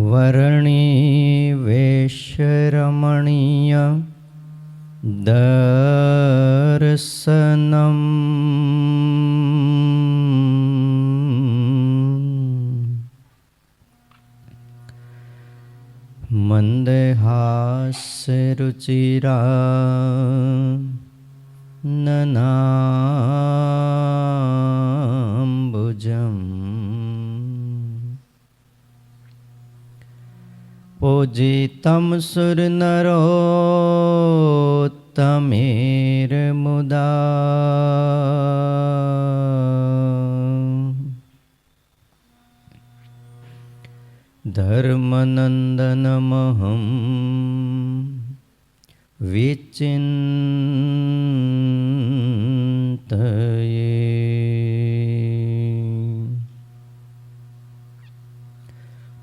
વર્ણી વેશરમણીય દર્શનમ મંદહાસ્યરુચિરા નનાંબુજમ પૂજિતમ સુરનરોત્તમેર્મુદા ધર્મનંદનમહં વિચિંતયે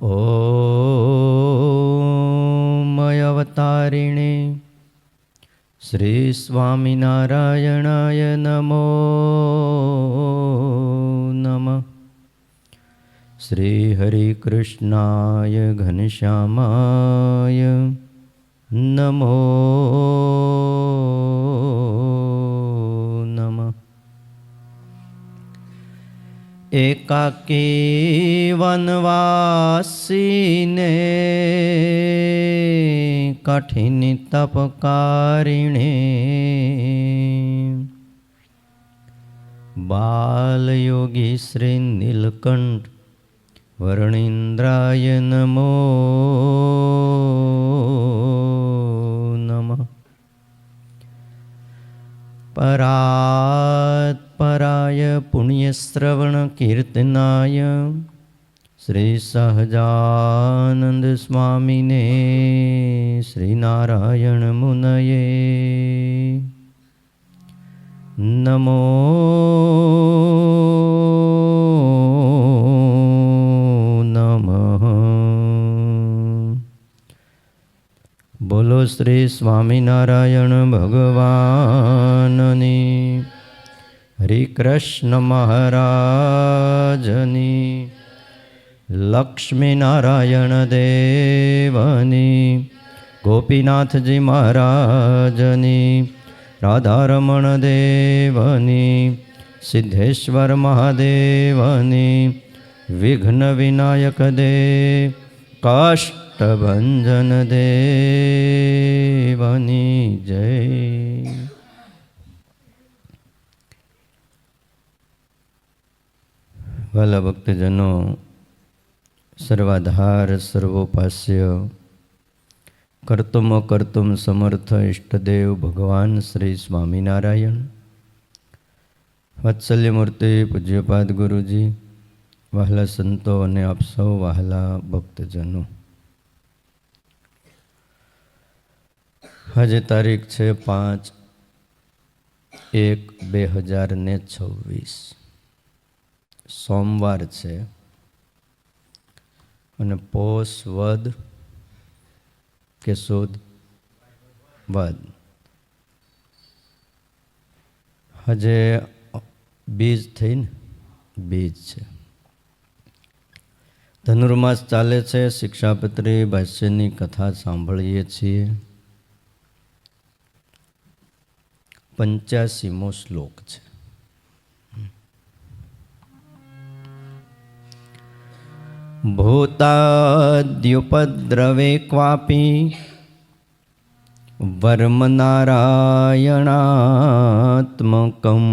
ઓમ અવતારિણે શ્રી સ્વામિનારાયણાય નમો નમઃ. શ્રી હરિકૃષ્ણાય ઘનશ્યામાય નમો નમઃ. એકાકી વનવાસીને કઠિન તપકારિણે બાલયોગી શ્રી નીલકંઠ વર્ણિન્દ્રાય નમો નમઃ. પરાત્પરાય પુણ્યશ્રવણ કીર્તનાય શ્રી સહજાનંદ સ્વામિને શ્રી નારાયણ મુનયે નમો નમઃ. બોલો શ્રી સ્વામિનારાયણ ભગવાનની, હરિકૃષ્ણ મહારાજની, લક્ષ્મીનારાયણ દેવની, ગોપીનાથજી મહારાજની, રાધારમણ દેવની, સિદ્ધેશ્વર મહાદેવની, વિઘ્ન વિનાયક દેવ, કાષ્ટભંજન દેવની જય. વાલા ભક્તજનો, સર્વાધાર સર્વોપાસ્ય કર્તુમ કર્તુમ સમર્થ ઇષ્ટદેવ ભગવાન શ્રી સ્વામિનારાયણ, વાત્સલ્યમૂર્તિ પૂજ્યપાદ ગુરુજી, વહાલા સંતો અને આપ સૌ વહાલા ભક્તજનો, આજે તારીખ છે 5/1/2026, સોમવાર છે અને પોષ વદ કે સુદ વદ. આજે બીજ થઈને બીજ છે. ધનુર્માસ ચાલે છે. શિક્ષાપત્રી ભાષ્યની કથા સાંભળીએ છીએ. 85મો શ્લોક છે. ભૂતાદ્યુપદ્રવે ક્વાપી વર્મનારાયણાત્મકં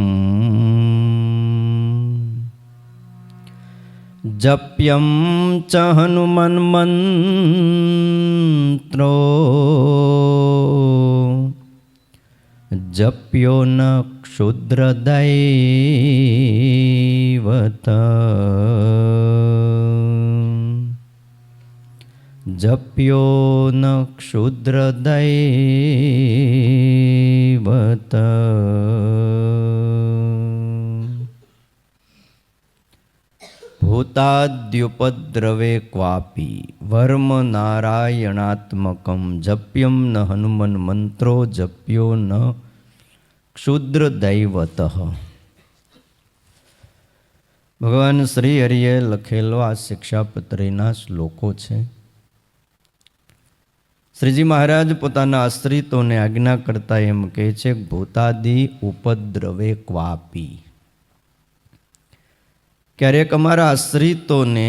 જપ્યં ચ હનુમન્મંત્રો જપ્યો ન ક્ષુદ્રદૈવત જપ્યો ન ક્ષુદ્રદૈવત. ભૂતાદ્યુપદ્રવે ક્વાપી વર્મ નારાયણાત્મકમ જપ્યમ ન હનુમન મંત્રો જપ્યો ન ક્ષુદ્રદૈવત. ભગવાન શ્રી હરિએ લખેલો આ શિક્ષાપત્રીના શ્લોકો છે. શ્રીજી મહારાજ પોતાના આશ્રિતોને આજ્ઞા કરતા એમ કહે છે, ભૂતાદિ ઉપદ્રવે ક્વાપી. ક્યારેક અમારા આશ્રિતોને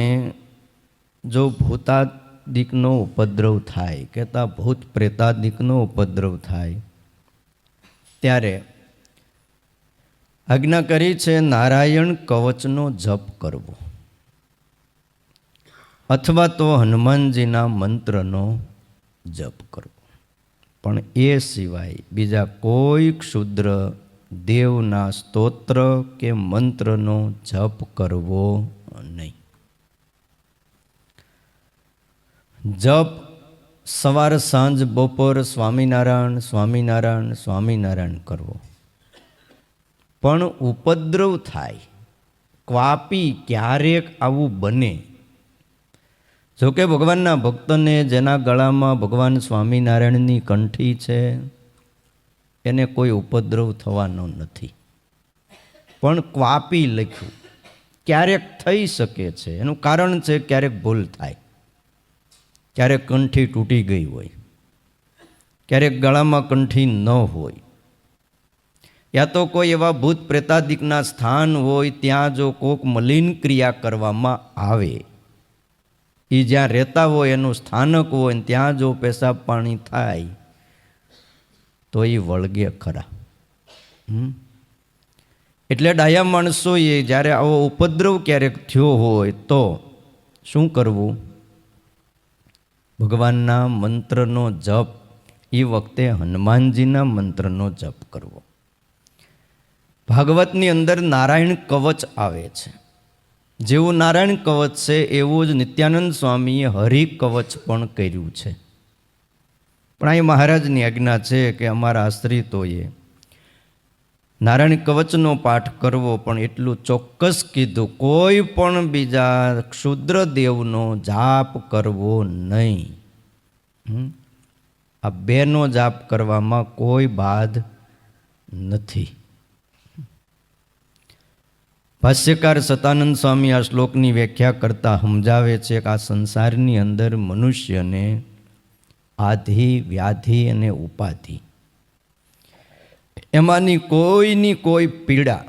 જો ભૂતાદિકનો ઉપદ્રવ થાય, કહેતા ભૂત પ્રેતાદિકનો ઉપદ્રવ થાય, ત્યારે આજ્ઞા કરી છે નારાયણ કવચનો જપ કરવો અથવા તો હનુમાનજીના મંત્રનો જપ કરવો. પણ એ સિવાય બીજા કોઈ ક્ષુદ્ર દેવના સ્તોત્ર કે મંત્રનો જપ કરવો નહીં. જપ સવાર સાંજ બપોર સ્વામિનારાયણ સ્વામિનારાયણ સ્વામિનારાયણ કરવો. પણ ઉપદ્રવ થાય, ક્વાપી ક્યારેક આવું બને. જોકે ભગવાનના ભક્તને જેના ગળામાં ભગવાન સ્વામિનારાયણની કંઠી છે એને કોઈ ઉપદ્રવ થવાનો નથી. પણ ક્વાપી લખ્યું, ક્યારેક થઈ શકે છે. એનું કારણ છે ક્યારેક ભૂલ થાય, ક્યારેક કંઠી તૂટી ગઈ હોય, ક્યારેક ગળામાં કંઠી ન હોય, યા તો કોઈ એવા ભૂત પ્રેતાદિકના સ્થાન હોય ત્યાં જો કોક મલિન ક્રિયા કરવામાં આવે, એ જ્યાં રહેતા હોય એનું સ્થાનક હોય ને ત્યાં જો પેશાબ પાણી થાય તો એ વળગે ખરા. એટલે ડાયા માણસોએ જ્યારે આવો ઉપદ્રવ ક્યારેક થયો હોય તો શું કરવું? ભગવાનના મંત્રનો જપ, એ વખતે હનુમાનજીના મંત્રનો જપ કરવો. ભાગવતની અંદર નારાયણ કવચ આવે છે. જેવું નારાયણ કવચ છે એવું જ નિત્યાનંદ સ્વામીએ હરિ કવચ પણ કર્યું છે. પણ અહીં મહારાજની આજ્ઞા છે કે અમારા આશ્રિતોએ નારાયણ કવચનો પાઠ કરવો, પણ એટલું ચોક્કસ કીધું, કોઈ પણ બીજા ક્ષુદ્ર દેવનો જાપ કરવો નહીં. આ બેનો જાપ કરવામાં કોઈ બાદ નથી. ભાષ્યકાર સતાનંદ સ્વામી આ શ્લોકની વ્યાખ્યા કરતા સમજાવે છે કે આ સંસારની અંદર મનુષ્યને આધિ વ્યાધિ અને ઉપાધિ એમાંની કોઈની કોઈ પીડા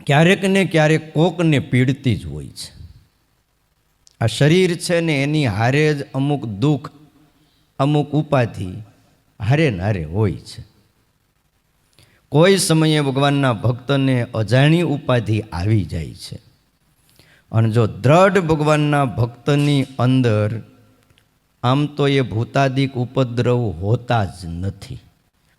ક્યારેક ને ક્યારેક કોકને પીડતી જ હોય છે. આ શરીર છે ને એની હારે જ અમુક દુઃખ, અમુક ઉપાધિ હારે ને હારે હોય છે. કોઈ સમયે ભગવાનના ભક્તને અજાણી ઉપાધિ આવી જાય છે, અને જો દ્રઢ ભગવાનના ભક્તની અંદર આમ તો એ ભૂતાદિક ઉપદ્રવ હોતા જ નથી.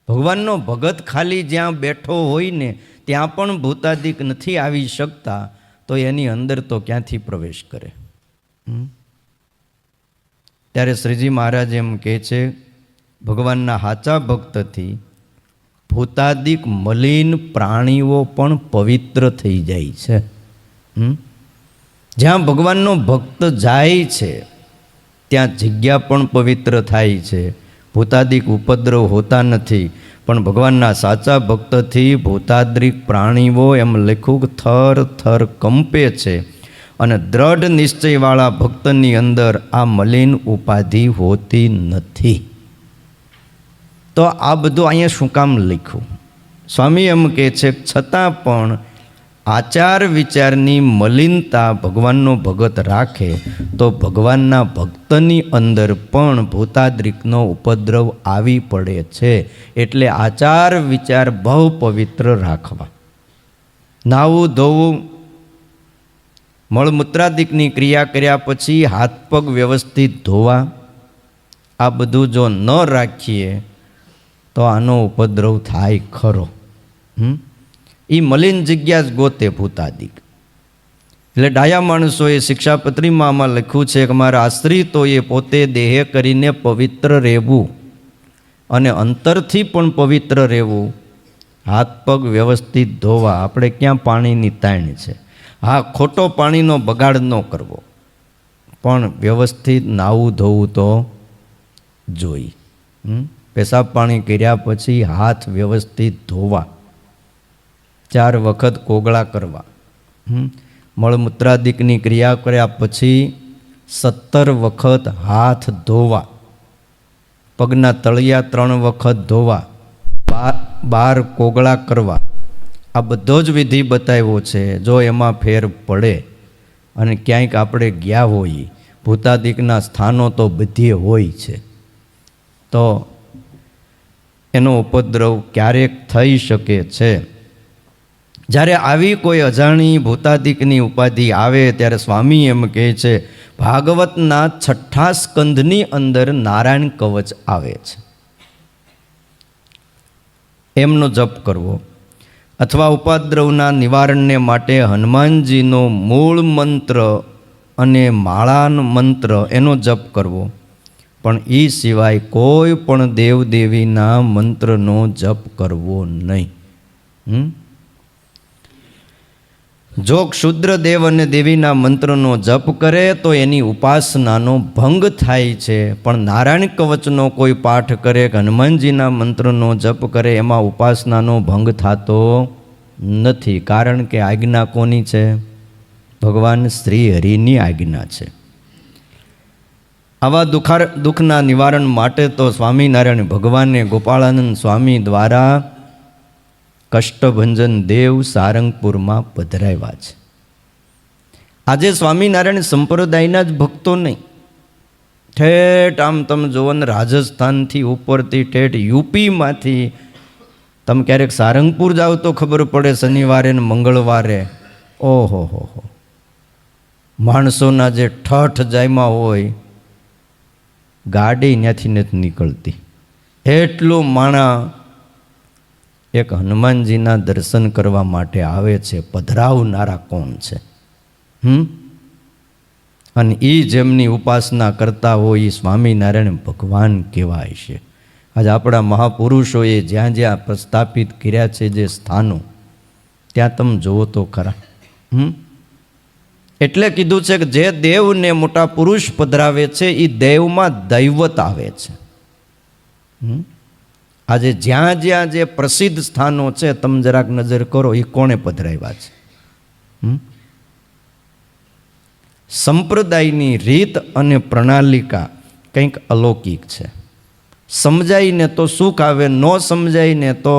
ભગવાનનો ભગત ખાલી જ્યાં બેઠો હોય ને ત્યાં પણ ભૂતાદિક નથી આવી શકતા, તો એની અંદર તો ક્યાંથી પ્રવેશ કરે? ત્યારે શ્રીજી મહારાજ એમ કહે છે, ભગવાનના સાચા ભક્તથી ભૂતાદિક મલિન પ્રાણીઓ પણ પવિત્ર થઈ જાય છે. જ્યાં ભગવાનનો ભક્ત જાય છે ત્યાં જગ્યા પણ પવિત્ર થાય છે. ભૂતાદિક ઉપદ્રવ હોતા નથી, પણ ભગવાનના સાચા ભક્તથી ભૂતાદિક પ્રાણીઓ એમ લખ્યું થર થર કંપે છે, અને દ્રઢ નિશ્ચયવાળા ભક્તની અંદર આ મલિન ઉપાધિ હોતી નથી. તો આ બધું અહીંયા શું કામ લખ્યું? સ્વામી એમ કહે છે, છતાં પણ આચાર વિચારની મલિનતા ભગવાનનો ભગત રાખે તો ભગવાનના ભક્તની અંદર પણ ભૂતાદિકનો ઉપદ્રવ આવી પડે છે. એટલે આચાર વિચાર બહુ પવિત્ર રાખવા. નાવું ધોવું, મળમૂત્રાદિકની ક્રિયા કર્યા પછી હાથ પગ વ્યવસ્થિત ધોવા, આ બધું જો ન રાખીએ તો આનો ઉપદ્રવ થાય ખરો. એ મલિન જગ્યા જ ગોતે ભૂતાદિક. એટલે ડાયા માણસોએ શિક્ષાપત્રીમાં આમાં લખ્યું છે કે મારા આશ્રિતોએ પોતે દેહ કરીને પવિત્ર રહેવું અને અંતરથી પણ પવિત્ર રહેવું, હાથ પગ વ્યવસ્થિત ધોવા. આપણે ક્યાં પાણીની તાણ છે? હા, ખોટો પાણીનો બગાડ ન કરવો, પણ વ્યવસ્થિત નાવું ધોવું તો જોઈ. પેશાબ પાણી કર્યા પછી હાથ વ્યવસ્થિત ધોવા, 4 વખત કોગળા કરવા, મળમૂત્રાદિકની ક્રિયા કર્યા પછી 17 વખત હાથ ધોવા. પગના તળિયા 3 વખત ધોવા, 12 કોગળા કરવા, આ બધો જ વિધિ બતાવ્યો છે. જો એમાં ફેર પડે અને ક્યાંક આપણે ગયા હોઈએ, ભૂતાદિકના સ્થાનો તો બધીએ હોય છે, તો એનો ઉપદ્રવ ક્યારેક થઈ શકે છે. જ્યારે આવી કોઈ અજાણી ભૂતાદિકની ઉપાધિ આવે ત્યારે સ્વામી એમ કહે છે, ભાગવતના 6ઠા સ્કંધની અંદર નારાયણ કવચ આવે છે, એમનો જપ કરવો. અથવા ઉપદ્રવના નિવારણને માટે હનુમાનજીનો મૂળ મંત્ર અને માળાનો મંત્ર એનો જપ કરવો. પણ એ સિવાય કોઈ પણ દેવદેવીના મંત્રનો જપ કરવો નહીં. જો ક્ષુદ્ર દેવ અને દેવીના મંત્રનો જપ કરે તો એની ઉપાસનાનો ભંગ થાય છે. પણ નારાયણ કવચનો કોઈ પાઠ કરે કે હનુમાનજીના મંત્રનો જપ કરે એમાં ઉપાસનાનો ભંગ થતો નથી. કારણ કે આજ્ઞા કોની છે? ભગવાન શ્રી હરિની આજ્ઞા છે. આવા દુઃખના નિવારણ માટે તો સ્વામિનારાયણ ભગવાને ગોપાળાનંદ સ્વામી દ્વારા કષ્ટભંજન દેવ સારંગપુરમાં પધરાવ્યા છે. આજે સ્વામિનારાયણ સંપ્રદાયના જ ભક્તો નહીં, ઠેઠ આમ તમે જુઓ ને રાજસ્થાનથી ઉપરથી ઠેઠ યુપીમાંથી તમે ક્યારેક સારંગપુર જાઓ તો ખબર પડે, શનિવારે ને મંગળવારે ઓહો હો માણસોના જે ઠઠ જાયમાં હોય, ગાડી ત્યાંથી નથી નીકળતી, એટલું માણા એક હનુમાનજીના દર્શન કરવા માટે આવે છે. પધરાવનારા કોણ છે? અને એ જેમની ઉપાસના કરતા હોય એ સ્વામિનારાયણ ભગવાન કહેવાય છે. આજે આપણા મહાપુરુષોએ જ્યાં જ્યાં પ્રસ્થાપિત કર્યા છે જે સ્થાનો, ત્યાં તમે જુઓ તો ખરા. એટલે કીધું છે કે જે દેવને મોટા પુરુષ પધરાવે છે એ દેવમાં દૈવત આવે છે. આજે જ્યાં જ્યાં જે પ્રસિદ્ધ સ્થાનો છે તમે જરાક નજર કરો, એ કોણે પધરાવ્યા છે? સંપ્રદાયની રીત અને પ્રણાલિકા કંઈક અલૌકિક છે. સમજાઈને તો સુખ આવે, ન સમજાઈને તો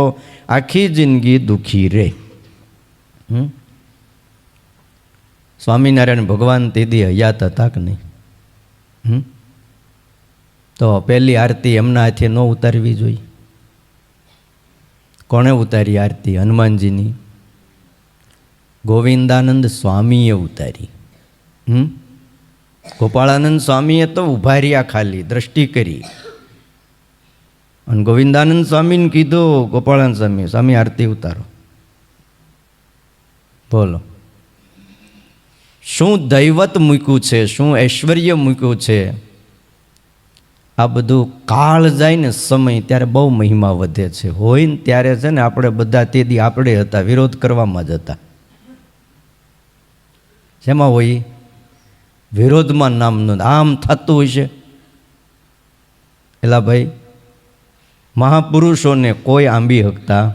આખી જિંદગી દુઃખી રહે. સ્વામિનારાયણ ભગવાન તેદી હયાત હતા કે નહીં? તો પહેલી આરતી એમના હાથે ન ઉતારવી જોઈએ? કોણે ઉતારી આરતી? હનુમાનજીની ગોવિંદાનંદ સ્વામીએ ઉતારી. ગોપાળાનંદ સ્વામીએ તો ઉભા રહ્યા, ખાલી દ્રષ્ટિ કરી, અને ગોવિંદાનંદ સ્વામીને કીધું, ગોપાળાનંદ સ્વામી આરતી ઉતારો. બોલો, શું દૈવત મૂક્યું છે, શું ઐશ્વર્ય મૂક્યું છે. આ બધું કાળ જાય ને સમય, ત્યારે બહુ મહિમા વધે છે. હોય ને ત્યારે છે ને આપણે બધા તેદી આપણે હતા, વિરોધ કરવામાં જ હતા. શેમાં હોય? વિરોધમાં નામનું આમ થતું હોય છે. એલા ભાઈ, મહાપુરુષોને કોઈ આંબી શકતા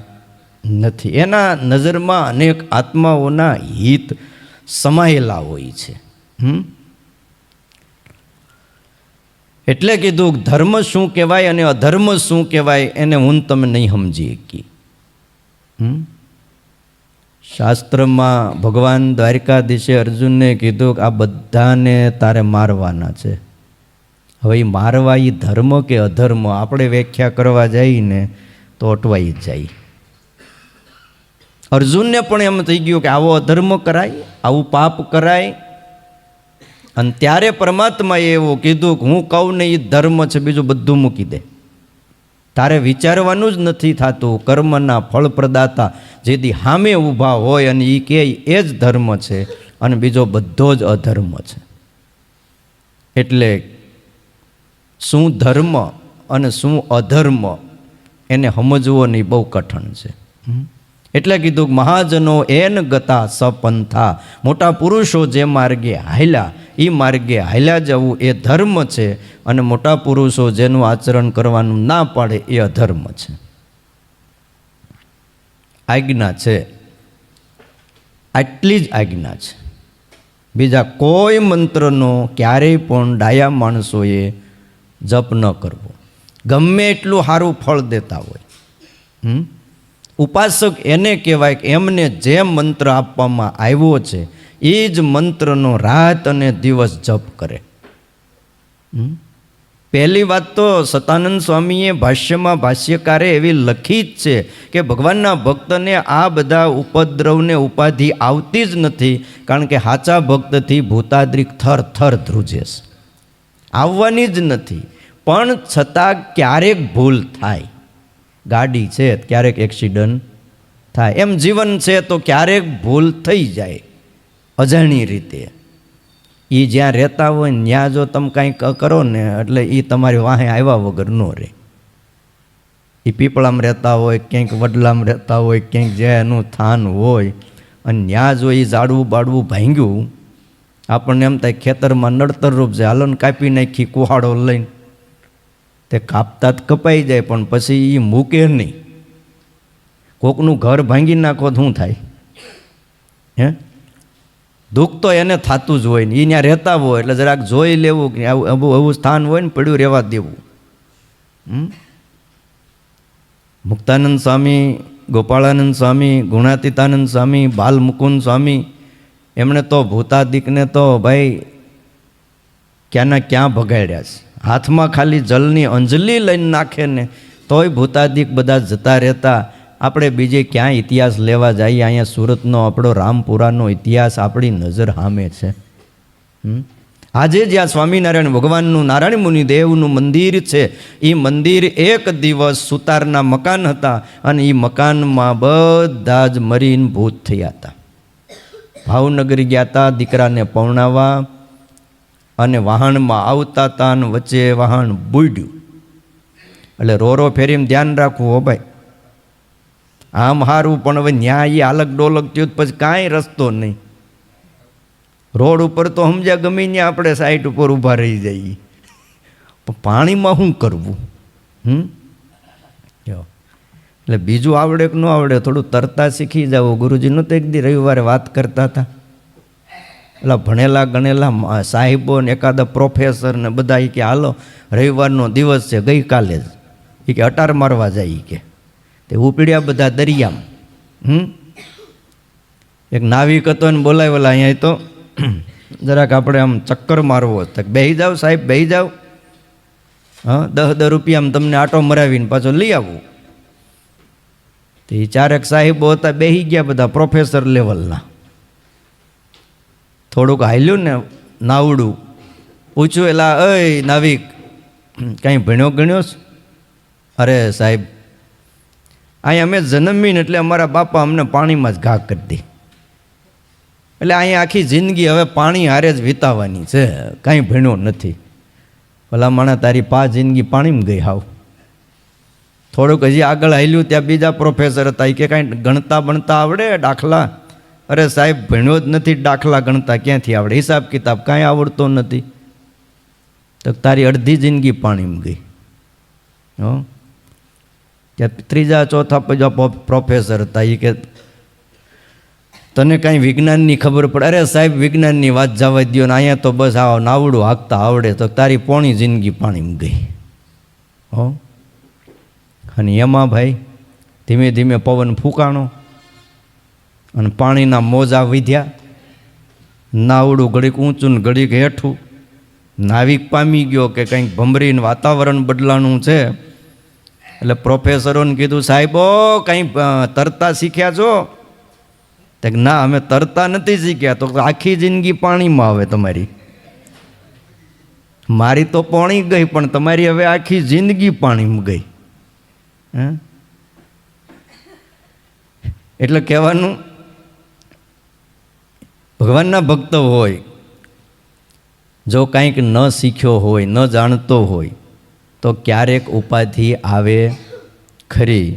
નથી. એના નજરમાં અનેક આત્માઓના હિત સમાયેલા હોય છે. એટલે કીધું ધર્મ શું કહેવાય અને અધર્મ શું કહેવાય એને હું તમે નહીં સમજી શકી. શાસ્ત્રમાં ભગવાન દ્વારિકાધીશે અર્જુનને કીધું કે આ બધાને તારે મારવાના છે. હવે એ મારવા એ ધર્મ કે અધર્મ આપણે વ્યાખ્યા કરવા જઈને તો અટવાઈ જ જાય. અર્જુનને પણ એમ થઈ ગયું કે આવો અધર્મ કરાય, આવું પાપ કરાય. અને ત્યારે પરમાત્માએ એવું કીધું કે હું કહું ને એ ધર્મ છે, બીજું બધું મૂકી દે. તારે વિચારવાનું જ નથી થતું. કર્મના ફળ પ્રદાતા જેથી સામે ઊભા હોય અને એ કહે એ જ ધર્મ છે, અને બીજો બધો જ અધર્મ છે. એટલે શું ધર્મ અને શું અધર્મ એને સમજવો નહીં બહુ કઠણ છે. એટલે કીધું મહાજનો એન ગતા સપંથા, મોટા પુરુષો જે માર્ગે હાલ્યા એ માર્ગે હાલ્યા જવું એ ધર્મ છે, અને મોટા પુરુષો જેનું આચરણ કરવાનું ના પાડે એ અધર્મ છે. આજ્ઞા છે, આટલી જ આજ્ઞા છે. બીજા કોઈ મંત્રનો ક્યારેય પણ ડાયા માણસોએ જપ ન કરવો. ગમે એટલું સારું ફળ દેતા હોય. ઉપાસક એને કહેવાય કે એમને જે મંત્ર આપવામાં આવ્યો છે એ જ મંત્રનો રાત અને દિવસ જપ કરે. પહેલી વાત તો સતાનંદ સ્વામીએ ભાષ્યમાં ભાષ્યકારે એવી લખી જ છે કે ભગવાનના ભક્તને આ બધા ઉપદ્રવને ઉપાધિ આવતી જ નથી, કારણ કે સાચા ભક્તથી ભૂતાદ્રિક થર થર ધ્રુજે છે. આવવાની જ નથી. પણ છતાં ક્યારેક ભૂલ થાય. ગાડી છે ક્યારેક એક્સિડન્ટ થાય, એમ જીવન છે તો ક્યારેક ભૂલ થઈ જાય અજાણી રીતે. એ જ્યાં રહેતા હોય ને ત્યાં જો તમે કાંઈક કરો ને એટલે એ તમારી વાહે આવ્યા વગર ન રહે. એ પીપળામાં રહેતા હોય, ક્યાંક વડલામાં રહેતા હોય, ક્યાંક જે એનું થાન હોય, અને ત્યાં જો એ ઝાડવું બાળવું ભાંગ્યું, આપણને એમ થાય ખેતરમાં નડતર રૂપ છે, હાલો ને કાપી નાખી કુહાડો લઈને. તે કાપતા જ કપાઈ જાય, પણ પછી એ મૂકે નહીં. કોકનું ઘર ભાંગી નાખો તો શું થાય? હે, દુઃખ તો એને થતું જ હોય ને. એ ત્યાં રહેતા હોય એટલે જરાક જોઈ લેવું કે આવું સ્થાન હોય ને પડ્યું રહેવા દેવું. મુક્તાનંદ સ્વામી, ગોપાળાનંદ સ્વામી, ગુણાતીતાનંદ સ્વામી, બાલમુકુંદ સ્વામી, એમણે તો ભૂતાદિકને તો ભાઈ ક્યાંના ક્યાં ભગાડ્યા છે. હાથમાં ખાલી જલની અંજલી લઈને નાખે ને તોય ભૂતાદિક બધા જતા રહેતા. આપણે બીજે ક્યાં ઇતિહાસ લેવા જઈએ? અહીંયા સુરતનો આપણો રામપુરાનો ઇતિહાસ આપણી નજર સામે છે. આજે જ્યાં સ્વામિનારાયણ ભગવાનનું નારાયણ મુનિદેવનું મંદિર છે, એ મંદિર એક દિવસ સુતારના મકાન હતા, અને એ મકાનમાં બધા જ મરીને ભૂત થયા હતા. ભાવનગર ગયા હતા દીકરાને પૌણાવા, અને વાહનમાં આવતા હતા અને વચ્ચે વાહન બુડ્યું. એટલે રોરો ફેરીને ધ્યાન રાખવું હો ભાઈ. આમ હારું, પણ હવે ન્યાય આલગ ડોલક થયું પછી કાંઈ રસ્તો નહીં. રોડ ઉપર તો સમજ્યા ગમે ત્યાં આપણે સાઈડ ઉપર ઊભા રહી જઈએ, પણ પાણીમાં શું કરવું? એટલે બીજું આવડે કે ન આવડે, થોડું તરતા શીખી જાવ. ગુરુજીનું તો એક દી રવિવારે વાત કરતા હતા, એટલે ભણેલા ગણેલા સાહેબો ને એકાદા પ્રોફેસર ને બધા કે હાલો રવિવારનો દિવસ છે, ગઈકાલે જ એ કે અટાર મારવા જાય. કે તે ઉપડ્યા બધા દરિયામાં. એક નાવિક હતો ને બોલાવેલા, અહીંયા તો જરાક આપણે આમ ચક્કર મારવો તો બેહી જાવ સાહેબ, બેહી જાવ. હા, 10 રૂપિયામાં તમને આટો મરાવીને પાછો લઈ આવવું. તો એ ચારેક સાહેબો હતા, બેહી ગયા બધા પ્રોફેસર લેવલના. થોડુંક હાલ્યું ને નાવડું, પૂછ્યું એલા અય નાવિક, કાંઈ ભણ્યો ગણ્યો? અરે સાહેબ, અહીંયા અમે જન્મીને એટલે અમારા બાપા અમને પાણીમાં જ ઘા કરી દે, એટલે અહીંયા આખી જિંદગી હવે પાણી હારે જ વિતાવવાની છે, કાંઈ ભણ્યો નથી. ભલા માણા તારી જિંદગી પાણીમાં ગઈ હાવ. થોડુંક હજી આગળ હાલ્યું, ત્યાં બીજા પ્રોફેસર હતા, એ કે કાંઈ ગણતા બણતા આવડે દાખલા? અરે સાહેબ, ભણ્યો જ નથી, દાખલા ગણતા ક્યાંથી આવડે? હિસાબ કિતાબ કાંઈ આવડતો નથી. તો તારી અડધી જિંદગી પાણીમાં ગઈ. ત્યાં ત્રીજા ચોથા પૈસા પ્રોફેસર હતા, એ કે તને કાંઈ વિજ્ઞાનની ખબર પડે? અરે સાહેબ, વિજ્ઞાનની વાત જવા દો ને, અહીંયા તો બસ આવો નાવડું હાંકતા આવડે. તો તારી પોણી જિંદગી પાણીમાં ગઈ. અને એમાં ભાઈ ધીમે ધીમે પવન ફૂંકાણો અને પાણીના મોજા વિધ્યા. નાવડું ઘડીક ઊંચું ને ઘડીક હેઠું. નાવિક પામી ગયો કે કંઈક ભમરીને વાતાવરણ બદલાણું છે. એટલે પ્રોફેસરોને કીધું, સાહેબો કંઈ તરતા શીખ્યા છો? તો ના, અમે તરતા નથી શીખ્યા. તો આખી જિંદગી પાણીમાં આવે તમારી. મારી તો પાણી ગઈ, પણ તમારી હવે આખી જિંદગી પાણીમાં ગઈ. એટલે કહેવાનું, ભગવાનના ભક્ત હોય, જો કંઈક ન શીખ્યો હોય, ન જાણતો હોય, તો ક્યારેક ઉપાધિ આવે ખરી.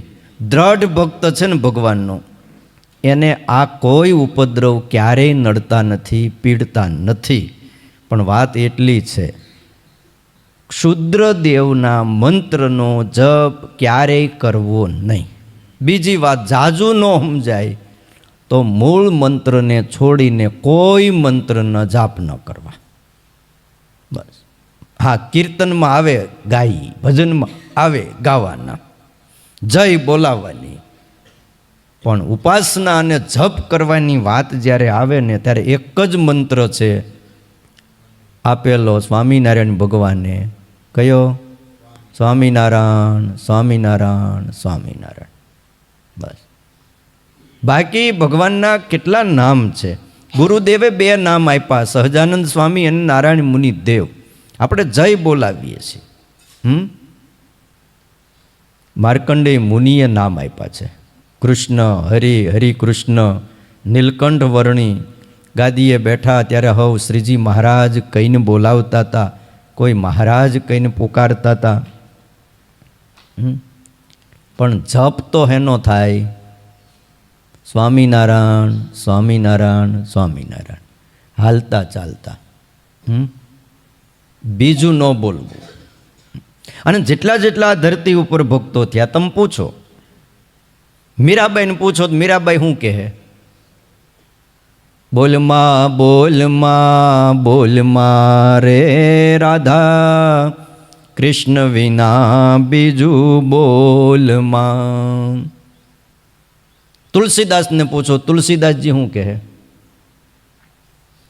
દ્રઢ ભક્ત છે ને ભગવાનનો, એને આ કોઈ ઉપદ્રવ ક્યારેય નડતા નથી, પીડતા નથી. પણ વાત એટલી છે, ક્ષુદ્રદેવના મંત્રનો જપ ક્યારેય કરવો નહીં. બીજી વાત, જાજુ ન સમજાય તો મૂળ મંત્રને છોડીને કોઈ મંત્રના જાપ ન કરવા. બસ. હા, કીર્તનમાં આવે ગાઈ, ભજનમાં આવે ગાવાના, જય બોલાવવાની. પણ ઉપાસના અને જપ કરવાની વાત જ્યારે આવે ને ત્યારે એક જ મંત્ર છે આપેલો સ્વામિનારાયણ ભગવાને. કયો? સ્વામિનારાયણ સ્વામિનારાયણ સ્વામિનારાયણ. બસ. બાકી ભગવાનના કેટલા નામ છે. ગુરુદેવે 2 નામ આપ્યા, સહજાનંદ સ્વામી અને નારાયણ મુનિ દેવ. આપણે જય બોલાવીએ છીએ. માર્કંડેય મુનિએ નામ આપ્યા છે. કૃષ્ણ હરિ, હરિ કૃષ્ણ. નીલકંઠ વર્ણી ગાદીએ બેઠા ત્યારે હવ શ્રીજી મહારાજ કહીને બોલાવતા હતા, કોઈ મહારાજ કહીને પુકારતા હતા. પણ જપ તો હેનો થાય સ્વામિનારાયણ સ્વામિનારાયણ સ્વામિનારાયણ, હાલતા ચાલતા. બીજું ન બોલવું. અને જેટલા જેટલા ધરતી ઉપર ભક્તો થયા, તમે પૂછો, મીરાબાઈને પૂછો તો મીરાબાઈ શું કહે? બોલમાં બોલમાં બોલમાં રે રાધા, કૃષ્ણ વિના બીજું બોલમાં. તુલસીદાસને પૂછો, તુલસીદાસજી શું કહે?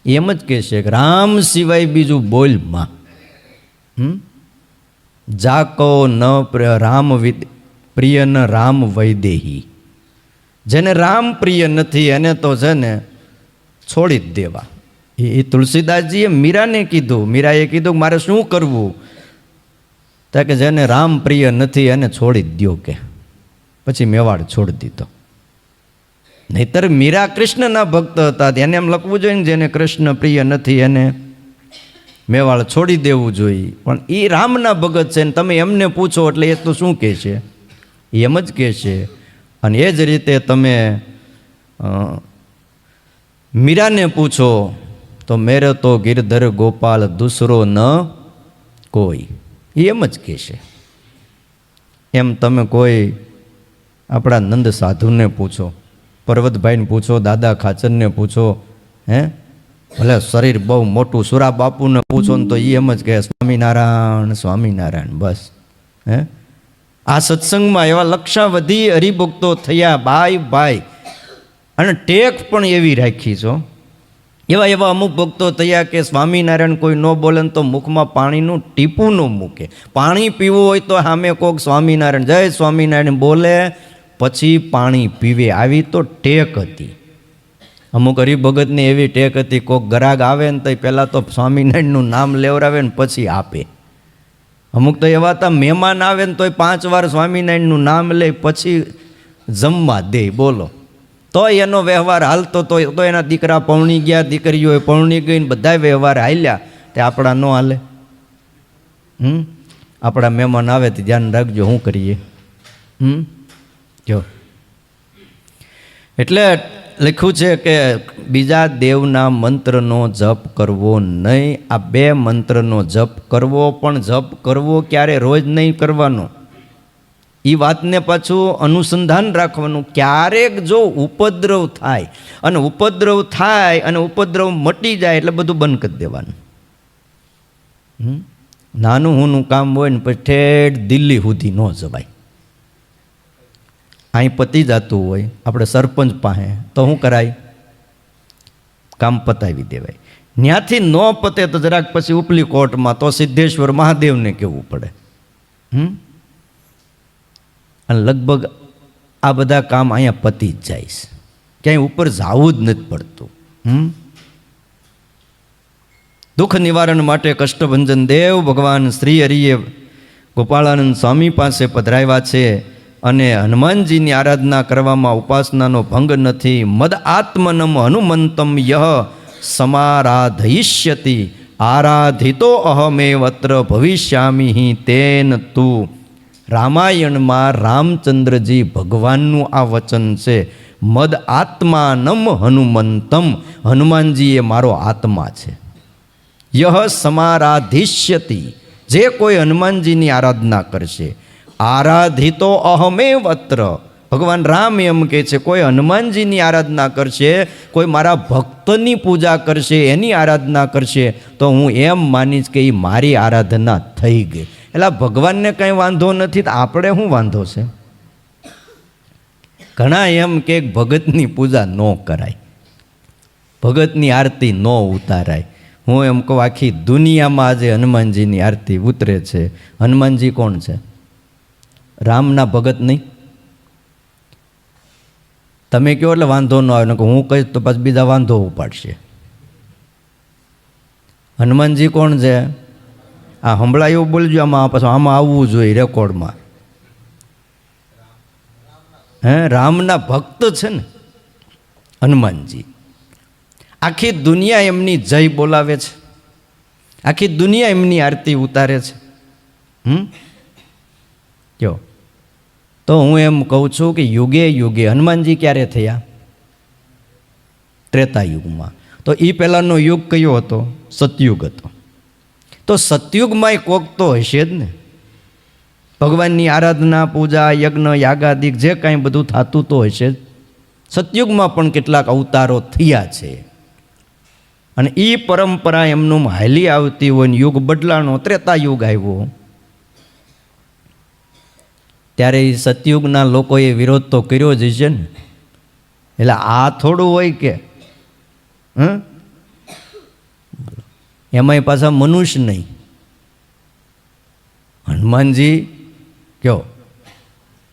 એમ જ કહેશે કે રામ સિવાય બીજું બોલમાં. જાકો ન રામ પ્રિય ન રામ વૈદેહી. જેને રામ પ્રિય નથી એને તો છે ને છોડી જ દેવા. એ તુલસીદાસજીએ મીરાને કીધું. મીરાએ કીધું મારે શું કરવું? તો કે જેને રામ પ્રિય નથી એને છોડી જ દો કે. પછી મેવાડ છોડી દીધો. નહીતર મીરા કૃષ્ણના ભક્ત હતા, એને એમ લખવું જોઈએ ને જેને કૃષ્ણ પ્રિય નથી એને મેવાડ છોડી દેવું જોઈએ. પણ એ રામના ભગત છે ને તમે એમને પૂછો એટલે એ તો શું કહે છે? એમ જ કહે છે. અને એ જ રીતે તમે મીરાને પૂછો તો મેરે તો ગિરધર ગોપાલ દૂસરો ન કોઈ, એમ જ કહેશે. એમ તમે કોઈ આપણા નંદ સાધુને પૂછો, પર્વતભાઈને પૂછો, દાદા ખાચરને પૂછો, ભલે શરીર બહુ મોટું સુરા બાપુને પૂછો ને તો એ એમ જ કહે સ્વામિનારાયણ સ્વામિનારાયણ. બસ. આ સત્સંગમાં એવા લક્ષાવધિ હરિભક્તો થયા ભાઈ ભાઈ, અને ટેક પણ એવી રાખી છો. એવા એવા અમુક ભક્તો થયા કે સ્વામિનારાયણ કોઈ ન બોલે તો મુખમાં પાણીનું ટીપું ન મૂકે. પાણી પીવું હોય તો સામે કોક સ્વામિનારાયણ જય સ્વામિનારાયણ બોલે પછી પાણી પીવે. આવી તો ટેક હતી. અમુક હરિભગતની એવી ટેક હતી, કોક ગ્રાહક આવે ને તો પહેલાં તો સ્વામિનારાયણનું નામ લેવડાવે ને પછી આપે. અમુક તો એવા હતા મહેમાન આવે ને તોય 5 વાર સ્વામિનારાયણનું નામ લે પછી જમવા દે. બોલો. તો એનો વ્યવહાર હાલતો તો એના દીકરા પૌણી ગયા, દીકરીઓ પૌણી ગઈ, બધા વ્યવહાર હાલ્યા. તે આપણા ન હાલે. આપણા મહેમાન આવે તો ધ્યાન રાખજો શું કરીએ. જો એટલે લખ્યું છે કે બીજા દેવના મંત્રનો જપ કરવો નહીં. આ 2 મંત્રનો જપ કરવો, પણ જપ કરવો ક્યારે? રોજ નહીં કરવાનો. એ વાતને પાછું અનુસંધાન રાખવાનું. ક્યારેક જો ઉપદ્રવ થાય અને ઉપદ્રવ મટી જાય એટલે બધું બંધ કરી દેવાનું. નાનું હુંનું કામ હોય ને પછી ઠેઠ દિલ્હી સુધી ન જવાય. અહીં પતી જતું હોય આપણે સરપંચ પાસે તો શું કરાય? કામ પતાવી દેવાય. ત્યાંથી ન પતે તો જરાક પછી ઉપલી કોર્ટમાં તો સિદ્ધેશ્વર મહાદેવને કહેવું પડે. અને લગભગ આ બધા કામ અહીંયા પતી જ જાય છે. ક્યાંય ઉપર જવું જ નથી પડતું. દુઃખ નિવારણ માટે કષ્ટભંજન દેવ ભગવાન શ્રી હરિએ ગોપાળાનંદ સ્વામી પાસે પધરાવ્યા છે. અને હનુમાનજીની આરાધના કરવામાં ઉપાસનાનો ભંગ નથી. મદ આત્મનમ હનુમંતમ યહ સમારાધયિષ્યતિ આરાધિતો અહમેવત્ર ભવિષ્યામિ તેન તું. રામાયણમાં રામચંદ્રજી ભગવાનનું આ વચન છે. મદ આત્માનમ હનુમંતમ, હનુમાનજી એ મારો આત્મા છે. યહ સમારાધિષ્યતિ, જે કોઈ હનુમાનજીની આરાધના કરશે. આરાધિતો અહમેવત્ર, ભગવાન રામ એમ કહે છે કોઈ હનુમાનજીની આરાધના કરશે, કોઈ મારા ભક્તની પૂજા કરશે, એની આરાધના કરશે તો હું એમ માનીશ કે એ મારી આરાધના થઈ ગઈ. એટલે ભગવાનને કંઈ વાંધો નથી તો આપણે શું વાંધો છે? ઘણા એમ કે ભગતની પૂજા ન કરાય, ભગતની આરતી ન ઉતારાય. હું એમ કહું આખી દુનિયામાં આજે હનુમાનજીની આરતી ઉતરે છે. હનુમાનજી કોણ છે? રામના ભગત નહીં? તમે કહો એટલે વાંધો ન આવે, હું કહીશ તો પાછું બીજા વાંધો ઉપાડશે. હનુમાનજી કોણ છે? આ હમણાં એવું બોલજો, આમાં પાછું આમાં આવવું જોઈએ રેકોર્ડમાં. રામના ભક્ત છે ને હનુમાનજી. આખી દુનિયા એમની જય બોલાવે છે, આખી દુનિયા એમની આરતી ઉતારે છે. કયો તો હું એમ કહું છું કે યુગે યુગે હનુમાનજી ક્યારે થયા? ત્રેતા યુગમાં. તો એ પહેલાંનો યુગ કયો હતો? સતયુગ હતો. તો સતયુગમાંય કોક તો હશે જ ને. ભગવાનની આરાધના, પૂજા, યજ્ઞ, યાગાદિક જે કાંઈ બધું થતું તો હશે જ. સતયુગમાં પણ કેટલાક અવતારો થયા છે અને એ પરંપરા એમનું હાલી આવતી હોય ને યુગ બદલાણો, ત્રેતા યુગ આવ્યો ત્યારે એ સતયુગના લોકોએ વિરોધ તો કર્યો જ છે ને. એટલે આ થોડું હોય કે એમાંય પાછા મનુષ્ય નહીં. હનુમાનજી કયો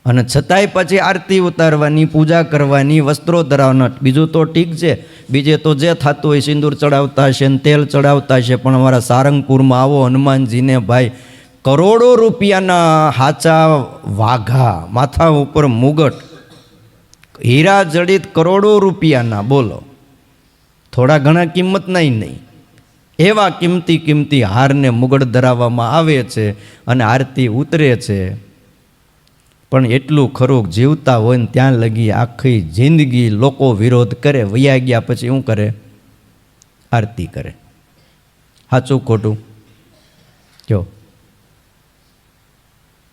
અને છતાંય પછી આરતી ઉતારવાની, પૂજા કરવાની, વસ્ત્રો ધરાવવાના. બીજું તો ઠીક છે, બીજે તો જે થતું હોય સિંદૂર ચડાવતા હશે ને તેલ ચડાવતા હશે, પણ અમારા સારંગપુરમાં આવો હનુમાનજીને ભાઈ કરોડો રૂપિયાના હાચા વાઘા, માથા ઉપર મુગટ, હીરા જડિત કરોડો રૂપિયાના, બોલો થોડા ઘણા કિંમતના નહીં, એવા કિંમતી કિંમતી હારને મુગટ ધરાવવામાં આવે છે અને આરતી ઉતરે છે. પણ એટલું ખરું જીવતા હોય ને ત્યાં લગી આખી જિંદગી લોકો વિરોધ કરે, વયા ગયા પછી શું કરે? આરતી કરે. સાચું ખોટું કયો?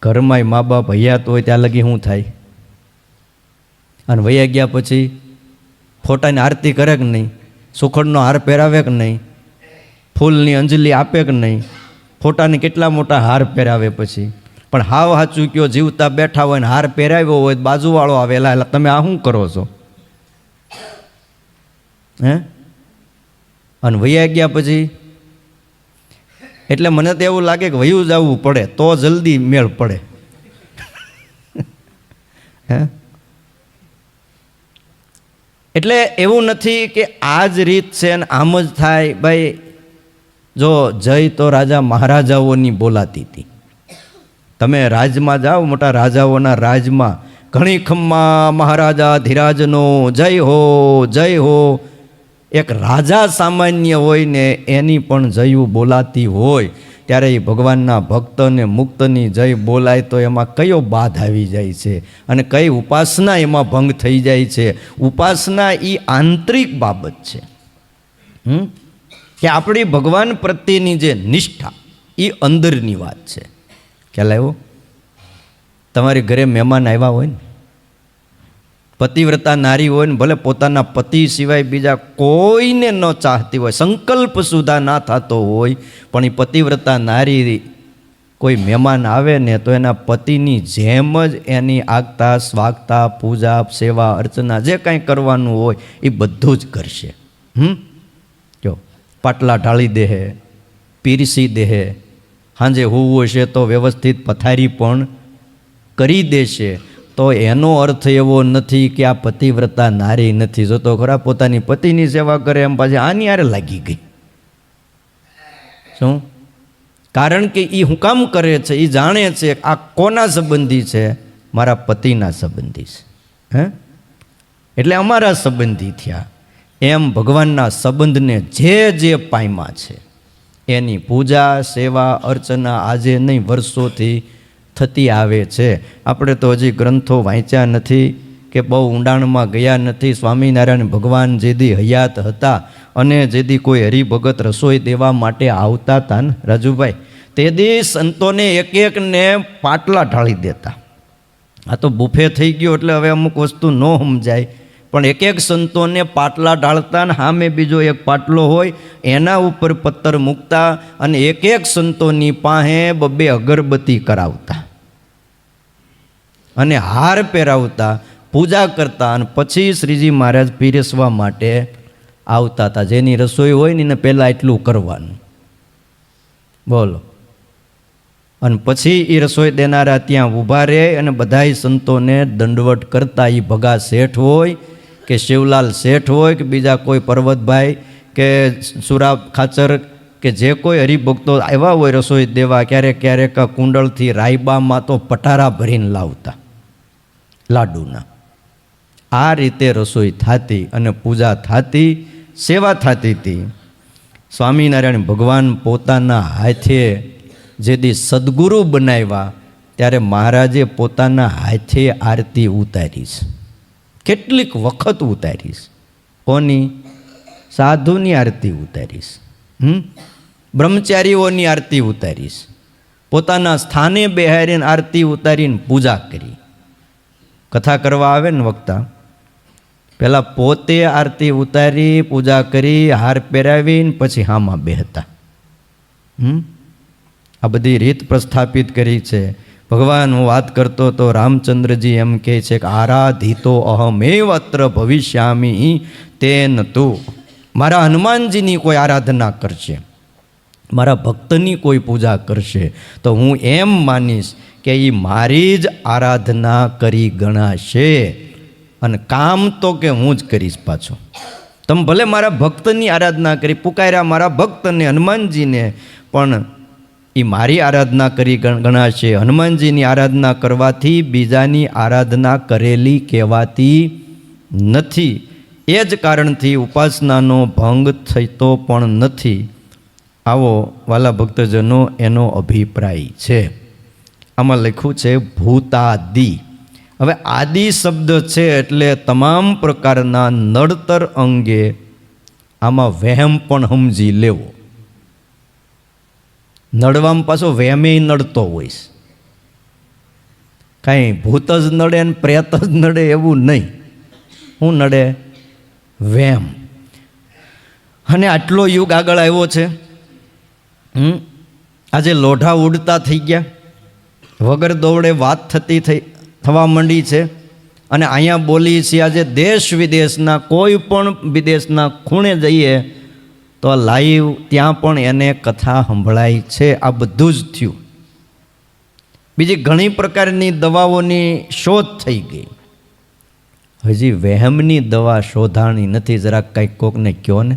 ઘરમાં મા બાપ હયાત હોય ત્યાં લગી શું થાય? અને વયા ગયા પછી ફોટાની આરતી કરે કે નહીં? સુખડનો હાર પહેરાવે કે નહીં? ફૂલની અંજલિ આપે કે નહીં? ફોટાને કેટલા મોટા હાર પહેરાવે પછી. પણ હાવ સાચું કયો, જીવતા બેઠા હોય ને હાર પહેરાવ્યો હોય, બાજુવાળો આવેલા, એટલે તમે આ શું કરો છો? અને વયા ગયા પછી એટલે મને તો એવું લાગે કે વયું જવું પડે તો જલ્દી મેળ પડે. એટલે એવું નથી કે આ જ રીત છે ને આમ જ થાય. ભાઈ જો જય તો રાજા મહારાજાઓની બોલાતી હતી. તમે રાજમાં જાઓ, મોટા રાજાઓના રાજમાં ઘણી ખમ્મા મહારાજા ધીરાજનો જય હો જય હો. એક રાજા સામાન્ય હોય ને એની પણ જયું બોલાતી હોય ત્યારે એ ભગવાનના ભક્તને મુક્તની જય બોલાય તો એમાં કયો બાધ આવી જાય છે અને કઈ ઉપાસના એમાં ભંગ થઈ જાય છે. ઉપાસના એ આંતરિક બાબત છે કે આપણી ભગવાન પ્રત્યેની જે નિષ્ઠા એ અંદરની વાત છે. ખ્યાલ આવ્યો? તમારી ઘરે મહેમાન આવ્યા હોય ને, પતિવ્રતા નારી હોય ને, ભલે પોતાના પતિ સિવાય બીજા કોઈને ન ચાહતી હોય, સંકલ્પ સુધા ના થતો હોય, પણ એ પતિવ્રતા નારી કોઈ મહેમાન આવે ને તો એના પતિની જેમ જ એની આગતા સ્વાગતા, પૂજા, સેવા, અર્ચના જે કાંઈ કરવાનું હોય એ બધું જ કરશે. જો પાટલા ઢાળી દેહે, પીરસી દેહે, સાંજે હોવું હશે તો વ્યવસ્થિત પથારી પણ કરી દેશે. તો એનો અર્થ એવો નથી કે આ પતિવ્રતા નારી નથી. જો તો ખરા પોતાની પતિની સેવા કરે એમ પાછી આની હારે લાગી ગઈ. શું કારણ કે એ હું કામ કરે છે? એ જાણે છે આ કોના સંબંધી છે? મારા પતિના સંબંધી છે. એટલે અમારા સંબંધી થયા. એમ ભગવાનના સંબંધને જે જે પામ્યા છે એની પૂજા, સેવા, અર્ચના આજે નહીં વર્ષોથી થતી આવે છે. આપણે તો હજી ગ્રંથો વાંચ્યા નથી કે બહુ ઊંડાણમાં ગયા નથી. સ્વામિનારાયણ ભગવાન જેદી હયાત હતા અને જેદી કોઈ હરિભગત રસોઈ દેવા માટે આવતા હતા ને રાજુભાઈ, તેદી સંતોને એક એકને પાટલા ઢાળી દેતા. આ તો બુફે થઈ ગયો એટલે હવે અમુક વસ્તુ ન સમજાય, પણ એક એક સંતોને પાટલા ઢાળતા ને સામે બીજો એક પાટલો હોય એના ઉપર પત્તર મૂકતા અને એક એક સંતોની પાસે બબ્બે અગરબત્તી કરાવતા અને હાર પહેરાવતા, પૂજા કરતા અને પછી શ્રીજી મહારાજ પીરસવા માટે આવતા હતા. જેની રસોઈ હોય ને એને પહેલાં એટલું કરવાનું, બોલો. અને પછી એ રસોઈ દેનારા ત્યાં ઊભા રહે અને બધાય સંતોને દંડવટ કરતા. એ ભગા શેઠ હોય કે શિવલાલ શેઠ હોય કે બીજા કોઈ પર્વતભાઈ કે સુરા ખાચર કે જે કોઈ હરિભક્તો આવ્યા હોય રસોઈ દેવા, ક્યારેક ક્યારેક કુંડળથી રાયબામાં તો પટારા ભરીને લાવતા લાડુના. આ રીતે રસોઈ થતી અને પૂજા થતી, સેવા થતી હતી. સ્વામિનારાયણ ભગવાન પોતાના હાથે જે દી સદગુરુ બનાવ્યા ત્યારે મહારાજે પોતાના હાથે આરતી ઉતારીશ. કેટલીક વખત ઉતારીશ. કોની? સાધુની આરતી ઉતારીશ, બ્રહ્મચારીઓની આરતી ઉતારીશ. પોતાના સ્થાને બેહારીને આરતી ઉતારીને પૂજા કરી. કથા કરવા આવે ને વક્તા, પહેલાં પોતે આરતી ઉતારી, પૂજા કરી, હાર પહેરાવીને પછી હામાં બેહતા. આ બધી રીત પ્રસ્થાપિત કરી છે. ભગવાન હું વાત કરતો તો રામચંદ્રજી એમ કહે છે કે આરાધિતો અહમેવ અત્ર ભવિષ્યામિ તેન તું. મારા હનુમાનજીની કોઈ આરાધના કરશે, મારા ભક્તની કોઈ પૂજા કરશે તો હું એમ માનીશ કે એ મારી જ આરાધના કરી ગણાશે અને કામ તો કે હું જ કરીશ. પાછો તમે ભલે મારા ભક્તની આરાધના કરી, પુકાર્યા મારા ભક્તને હનુમાનજીને, પણ એ મારી આરાધના કરી ગણાશે. હનુમાનજીની આરાધના કરવાથી બીજાની આરાધના કરેલી કહેવાતી નથી. એ જ કારણથી ઉપાસનાનો ભંગ થતો પણ નથી. આવો વાલા ભક્તજનો એનો અભિપ્રાય છે. આમાં લખ્યું છે ભૂતાદિ. હવે આદિ શબ્દ છે એટલે તમામ પ્રકારના નડતર અંગે આમાં વહેમ પણ સમજી લેવો. નડવામાં પાછો વહેમે નડતો હોય. કાંઈ ભૂત જ નડે ને પ્રેત જ નડે એવું નહીં. શું નડે? વહેમ. અને આટલો યુગ આગળ આવ્યો છે. આજે લોઢા ઉડતા થઈ ગયા, વગર દોડે વાત થવા માંડી છે. અને અહીંયા બોલી છીએ આજે દેશ વિદેશના કોઈ પણ વિદેશના ખૂણે જઈએ તો લાઈવ ત્યાં પણ એને કથા સંભળાય છે. આ બધું જ થયું. બીજી ઘણી પ્રકારની દવાઓની શોધ થઈ ગઈ. હજી વહેમની દવા શોધાણી નથી. જરાક કંઈક કોકને કહો ને.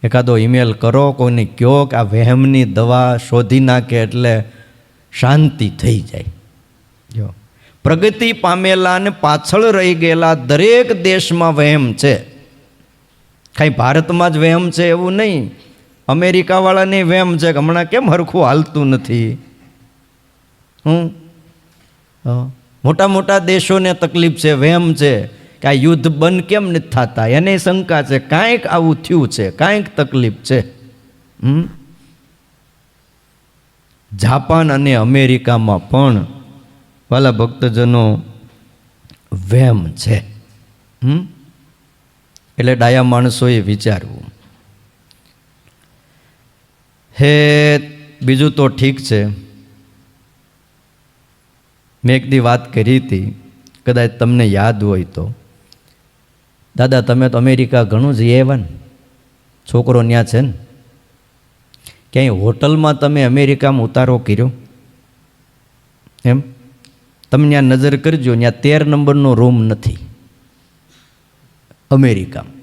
એકાદો ઈમેલ કરો, કોઈને કહો કે આ વહેમની દવા શોધી નાખે એટલે શાંતિ થઈ જાય. જો પ્રગતિ પામેલા અને પાછળ રહી ગયેલા દરેક દેશમાં વહેમ છે. કાંઈ ભારતમાં જ વહેમ છે એવું નહીં. અમેરિકાવાળાને વહેમ છે કે હમણાં કેમ હરખું હાલતું નથી. મોટા મોટા દેશોને તકલીફ છે, વહેમ છે કે આ યુદ્ધ બંધ કેમ નથી થતા. એને શંકા છે કાંઈક આવું થયું છે, કાંઈક તકલીફ છે. જાપાન અને અમેરિકામાં પણ વાલા ભક્તજનો વહેમ છે. એટલે ડાયા માણસોએ વિચારવું. હે બીજું તો ઠીક છે. મેં એક દી વાત કરી હતી, કદાચ તમને યાદ હોય તો. દાદા તમે તો અમેરિકા ઘણું જઈ આવ્યા ને, છોકરો ત્યાં છે ને, ક્યાંય હોટલમાં તમે અમેરિકામાં ઉતારો કર્યો? એમ તમે ત્યાં નજર કરજો, ત્યાં 13 નંબરનો રૂમ નથી અમેરિકામાં.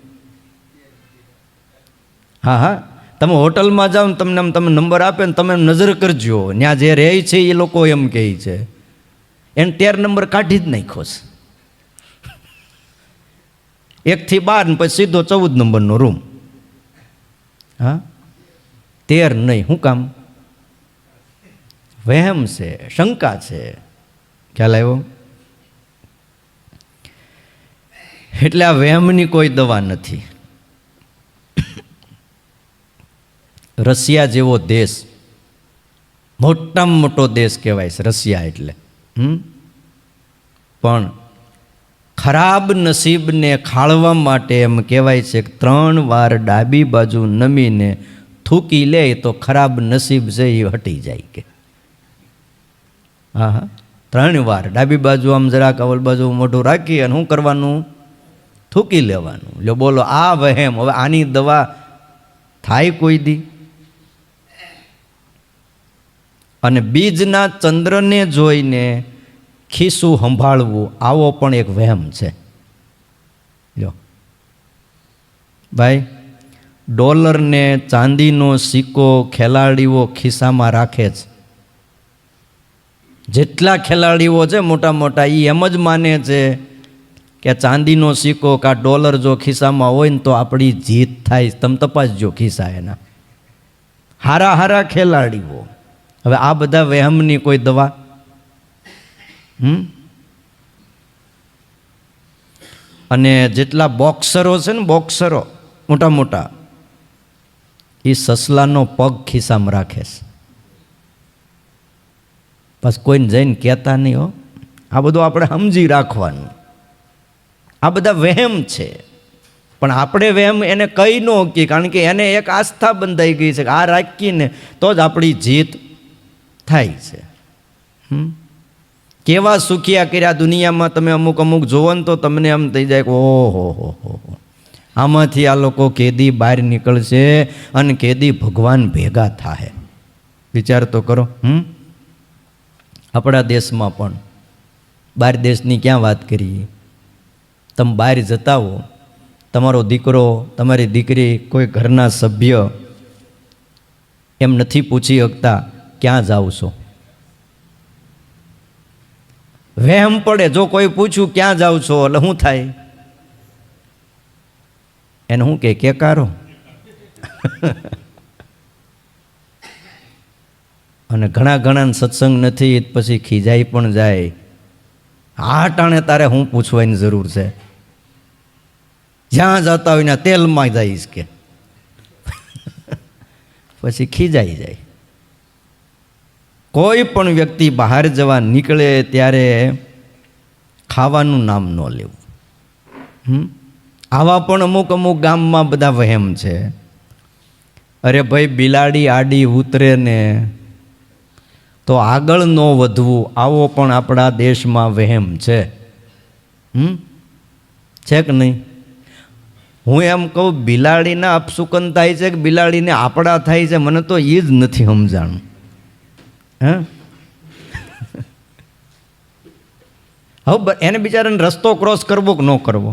હા હા, તમે હોટલમાં જાઓ ને તમને તમે નંબર આપે ને તમે નજર કરજો, ત્યાં જે રહે છે એ લોકો એમ કહે છે એને 13 નંબર કાઢી જ નાખ્યો છે. 1 થી 12 ને પછી સીધો 14 નંબરનો રૂમ. હા, 13 નહીં. શું કામ? વહેમ છે, શંકા છે. ખ્યાલ આવ્યો? એટલે આ વહેમની કોઈ દવા નથી. રશિયા જેવો દેશ, મોટામાં મોટો દેશ કહેવાય છે રશિયા. એટલે પણ ખરાબ નસીબને ખાળવા માટે એમ કહેવાય છે કે 3 વાર ડાબી બાજુ નમીને થૂકી લે તો ખરાબ નસીબ છે એ હટી જાય કે હા 3 વાર ડાબી બાજુ આમ જરાક અવલ બાજુ મોઢું રાખી અને શું કરવાનું? થૂકી લેવાનું. લો બોલો, આ વહેમ. હવે આની દવા થાય કોઈ દી? અને બીજના ચંદ્રને જોઈને ખિસ્સું સંભાળવું, આવો પણ એક વહેમ છે. લો ભાઈ, ડોલરને ચાંદીનો સિક્કો ખેલાડીઓ ખિસ્સામાં રાખે છે. જેટલા ખેલાડીઓ છે મોટા મોટા, એ એમ જ માને છે કે ચાંદીનો સિક્કો કાં ડોલર જો ખિસ્સામાં હોય ને તો આપણી જીત થાય. તમે તપાસજો ખિસ્સા એના. હારા હારા ખેલાડીઓ. હવે આ બધા વહેમની કોઈ દવા? અને જેટલા બોક્સરો છે ને, બોક્સરો મોટા મોટા, એ સસલાનો પગ ખિસ્સામાં રાખે છે. બસ કોઈને જઈને કહેતા નહીં હો. આ બધું આપણે સમજી રાખવાનું. આ બધા વહેમ છે, પણ આપણે વહેમ એને કહી ન શકીએ, કારણ કે એને એક આસ્થા બંધાઈ ગઈ છે કે આ રાખીને તો જ આપણી જીત થાય છે. કેવા સુખિયા કર્યા દુનિયામાં તમે અમુક અમુક જોવો ને તો તમને એમ થઈ જાય કે ઓહો હો, આમાંથી આ લોકો કેદી બહાર નીકળશે અને કેદી ભગવાન ભેગા થાય. વિચાર તો કરો. આપણા દેશમાં પણ, બહાર દેશની ક્યાં વાત કરીએ, તમે બહાર જતા હો, તમારો દીકરો, તમારી દીકરી, કોઈ ઘરના સભ્ય એમ નથી પૂછી શકતા ક્યાં જાઓ છો. વહેમ પડે. જો કોઈ પૂછ્યું ક્યાં જાઓ છો એટલે શું થાય? એને શું કે કેકારો. અને ઘણા ઘણા સત્સંગ નથી પછી ખીજાઈ પણ જાય. આ ટાણે તારે હું પૂછવાની જરૂર છે? જ્યાં જતા હોય ને તેલમાં જઈશ કે પછી ખીજાઈ જાય. કોઈ પણ વ્યક્તિ બહાર જવા નીકળે ત્યારે ખાવાનું નામ ન લેવું. આવા પણ અમુક અમુક ગામમાં બધા વહેમ છે. અરે ભાઈ, બિલાડી આડી ઉતરે ને તો આગળ ન વધવું, આવો પણ આપણા દેશમાં વહેમ છે. છે કે નહીં? હું એમ કહું, બિલાડીના અપશુકન થાય છે કે બિલાડીને આપણા થાય છે, મને તો એ જ નથી સમજાણું. હવે એને બિચારાને રસ્તો ક્રોસ કરવો કે ન કરવો?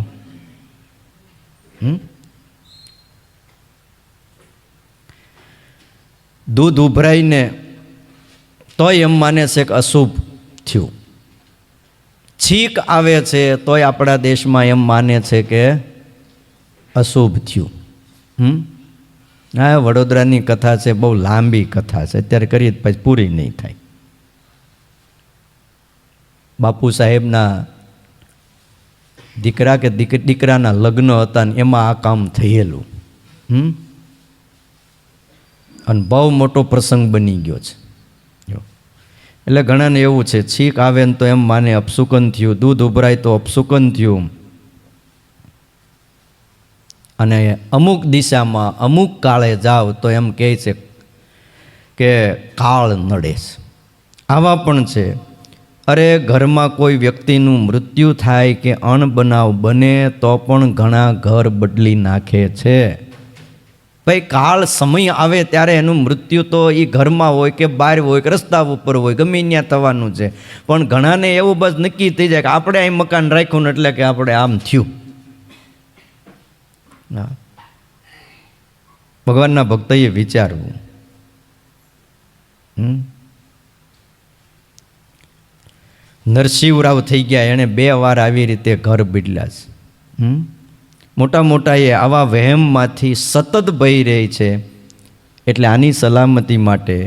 દૂધ ઉભરાઈને તોય એમ માને છે કે અશુભ થયું. છીક આવે છે તોય આપણા દેશમાં એમ માને છે કે અશુભ થયું. હા, વડોદરાની કથા છે, બહુ લાંબી કથા છે, અત્યારે કરીએ પછી પૂરી નહીં થાય. બાપુ સાહેબના દીકરા કે દીકરાના લગ્ન હતા ને એમાં આ કામ થયેલું. અને બહુ મોટો પ્રસંગ બની ગયો છે. એટલે ઘણાને એવું છે, છીક આવે ને તો એમ માને અપશુકન થયું, દૂધ ઉભરાય તો અપશુકન થયું. અને અમુક દિશામાં અમુક કાળે જાઓ તો એમ કહે છે કે કાળ નડે છે. આવા પણ છે. અરે, ઘરમાં કોઈ વ્યક્તિનું મૃત્યુ થાય કે અણબનાવ બને તો પણ ઘણા ઘર બદલી નાખે છે. ભાઈ, કાળ સમય આવે ત્યારે એનું મૃત્યુ તો એ ઘરમાં હોય કે બહાર હોય કે રસ્તા ઉપર હોય, ગમે ત્યાં થવાનું છે. પણ ઘણાને એવું બસ નક્કી થઈ જાય કે આપણે અહીં મકાન રાખ્યું ને એટલે કે આપણે આમ થયું. ભગવાનના ભક્તએ વિચારવું. નરસિંહ રાવ થઈ ગયા, એણે 2 વાર આવી રીતે ઘર બદલ્યા છે. મોટા મોટા એ આવા વહેમમાંથી સતત ભય રહે છે. એટલે આની સલામતી માટે